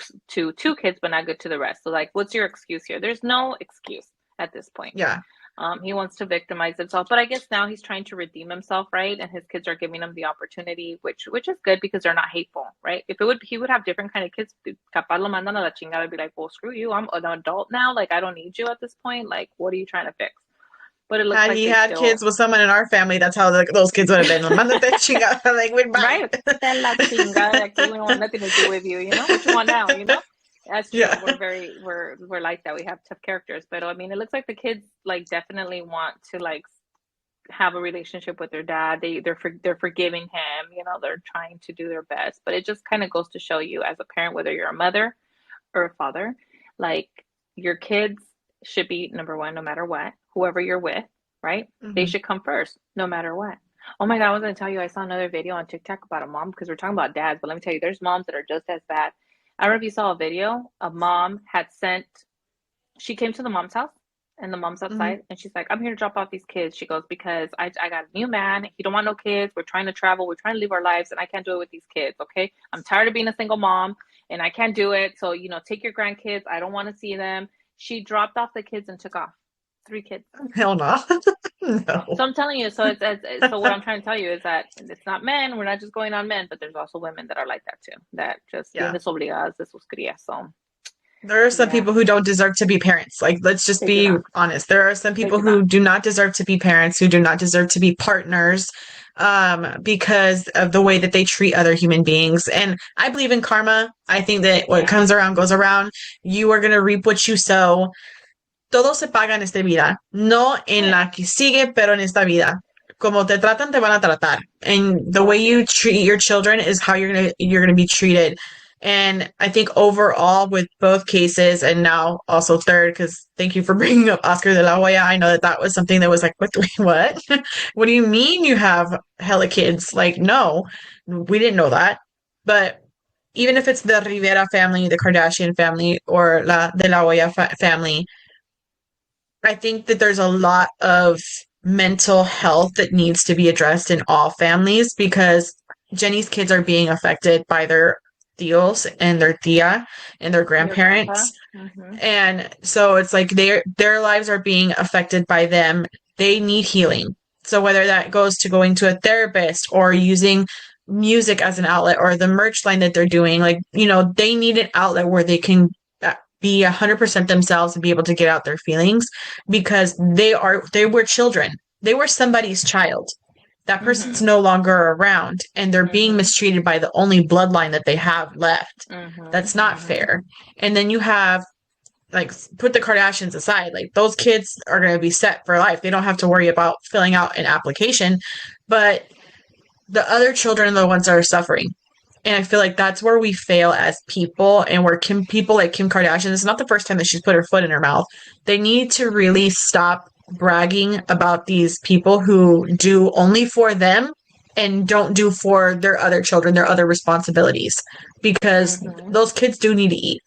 two kids, but not good to the rest. So like, what's your excuse here? There's no excuse at this point. Yeah. He wants to victimize himself, but I guess now he's trying to redeem himself, right? And his kids are giving him the opportunity, which is good because they're not hateful, right? If it would, he would have different kind of kids. Capaz lo mandan a la chingada, be like, well, screw you. I'm an adult now. Like, I don't need you at this point. Like, what are you trying to fix? But it looks Had like he they had kids still, with someone in our family, that's how those kids would have been. Mándate chingada, like, goodbye. right? Te la chingada de aquí. We don't want nothing to do with you. You know what you want now. You know. That's true. Yeah. We're like that. We have tough characters, but I mean, it looks like the kids like definitely want to like have a relationship with their dad. They're forgiving him. You know, they're trying to do their best. But it just kind of goes to show you as a parent, whether you're a mother or a father, like your kids should be number one, no matter what. Whoever you're with, right? They Hmm. should come first, no matter what. Oh my God, I was gonna tell you, I saw another video on TikTok about a mom because we're talking about dads, but let me tell you, there's moms that are just as bad. I don't know if you saw a video. A mom had sent, she came to the mom's house and the mom's Hmm. outside and she's like, I'm here to drop off these kids. She goes, because I got a new man. He don't want no kids. We're trying to travel. We're trying to live our lives and I can't do it with these kids. Okay. I'm tired of being a single mom and I can't do it. So, you know, take your grandkids. I don't want to see them. She dropped off the kids and took off. 3 kids. Hell no. No. So I'm telling you, so what I'm trying to tell you is that it's not men. We're not just going on men, but there's also women that are like that too. That just bien Yeah. desobligadas de sus crías. So There are some yeah, people who don't deserve to be parents. Like, let's just they do be not. honest. There are some They people do not. who do not deserve to be parents, who do not deserve to be partners, because of the way that they treat other human beings. And I believe in karma. I think that what Yeah. comes around goes around. You are going to reap what you sow. Todo se paga en esta vida. No en Yeah. la que sigue, pero en esta vida. Como te tratan, te van a tratar. And the Oh, way así you es. treat your children is how you're gonna be treated. And I think overall, with both cases, and now also third, because thank you for bringing up Oscar de la Hoya. I know that that was something that was like, what? What do you mean you have hella kids? Like, no, we didn't know that. But even if it's the Rivera family, the Kardashian family, or la de la Hoya family, I think that there's a lot of mental health that needs to be addressed in all families because Jenny's kids are being affected by their tios and their tia and their Your grandpa. grandparents. Mm-hmm. And so it's like their lives are being affected by them. They need healing. So whether that goes to going to a therapist or using music as an outlet or the merch line that they're doing, like, they need an outlet where they can be 100% themselves and be able to get out their feelings because they were children. They were somebody's child. That person's Mm-hmm. no longer around and they're being Mm-hmm. mistreated by the only bloodline that they have left. Mm-hmm. That's not Mm-hmm. fair. And then you have, like, put the Kardashians aside. Like, those kids are going to be set for life. They don't have to worry about filling out an application. But the other children are the ones that are suffering. And I feel like that's where we fail as people, and where people like Kim Kardashian, it's not the first time that she's put her foot in her mouth. They need to really stop bragging about these people who do only for them and don't do for their other children, their other responsibilities, because Mm-hmm. those kids do need to eat.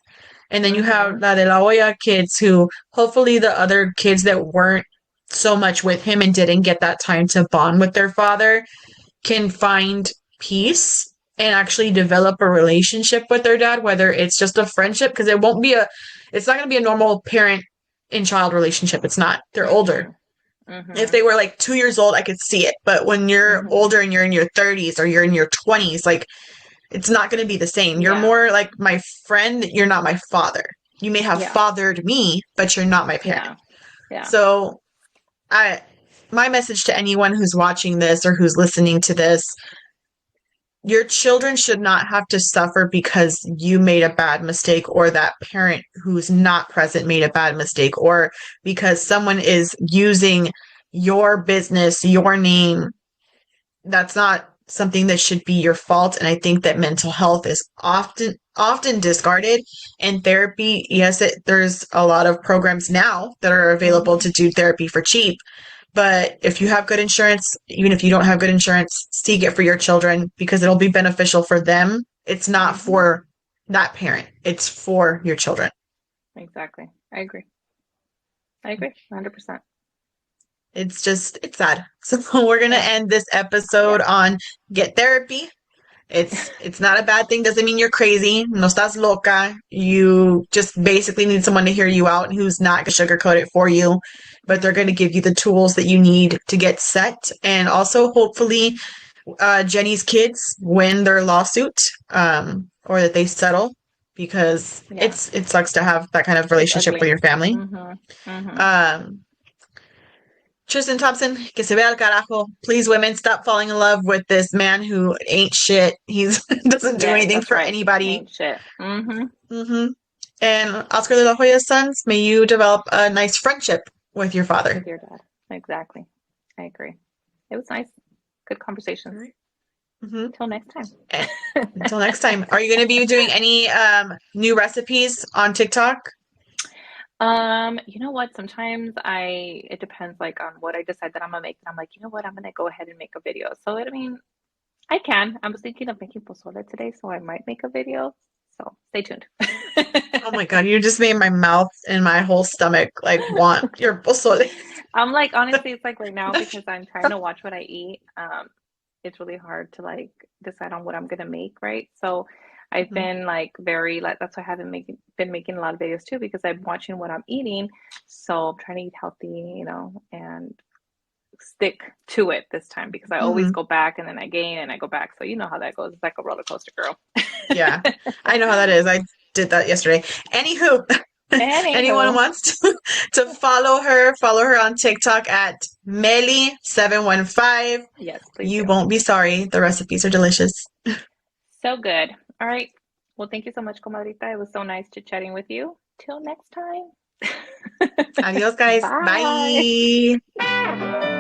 And then you have Mm-hmm. La de la Hoya kids who hopefully the other kids that weren't so much with him and didn't get that time to bond with their father can find peace and actually develop a relationship with their dad, whether it's just a friendship, because it's not going to be a normal parent and child relationship. It's not. They're older. Mm-hmm. If Mm-hmm. they were like 2 years old, I could see it. But when you're Mm-hmm. older and you're in your 30s or you're in your 20s, like, it's not going to be the same. You're Yeah. more like my friend. You're not my father. You may have Yeah. fathered me, but you're not my parent. Yeah. Yeah. So I, my message to anyone who's watching this or who's listening to this, your children should not have to suffer because you made a bad mistake or that parent who's not present made a bad mistake or because someone is using your business, your name. That's not something that should be your fault. And I think that mental health is often discarded. And therapy, yes, there's a lot of programs now that are available Mm-hmm. to do therapy for cheap. But if you have good insurance, even if you don't have good insurance, seek it for your children because it'll be beneficial for them. It's not Mm-hmm. for that parent, it's for your children. Exactly. I agree. I agree. 100%. It's sad. So we're going to Yeah. end this episode Yeah. on get therapy. It's not a bad thing. Doesn't mean you're crazy. No estás loca. You just basically need someone to hear you out who's not going to sugarcoat it for you, but they're going to give you the tools that you need to get set. And also, hopefully, Jenny's kids win their lawsuit, or that they settle, because Yeah, it sucks to have that kind of it's relationship with ugly. your family. Mm-hmm. Mm-hmm. Um, Tristan Thompson, que se vea al carajo. Please, women, stop falling in love with this man who ain't shit. He's doesn't do Yes, anything that's for right. anybody. Ain't shit. Mm-hmm. Hmm. And Oscar de la Hoya's sons, may you develop a nice friendship with your With father. your dad. Exactly. I agree. It was nice. Good conversations. Hmm. Till next time. Until next time, are you going to be doing any new recipes on TikTok? You know what? Sometimes it depends like on what I decide that I'm gonna make. And I'm like, you know what? I'm gonna go ahead and make a video. So I mean, I can. I was thinking of making pozole today, so I might make a video. So stay tuned. Oh my God, you just made my mouth and my whole stomach like want your pozole. I'm like, honestly, it's like right now because I'm trying to watch what I eat. It's really hard to like decide on what I'm gonna make, right? So I've Mhm. been like very like that's why I haven't been making a lot of videos too because I'm watching what I'm eating. So I'm trying to eat healthy, and stick to it this time because I always Mhm. go back and then I gain and I go back. So you know how that goes. It's like a roller coaster, girl. Yeah, I know how that is. I did that yesterday. Anywho, anyone Anywho, wants to follow her on TikTok at Meli715. yes, please You do. won't be sorry. The recipes are delicious. So good. All right. Well, thank you so much, comadrita. It was so nice chit chatting with you. Till next time. Adios, guys. Bye. Bye.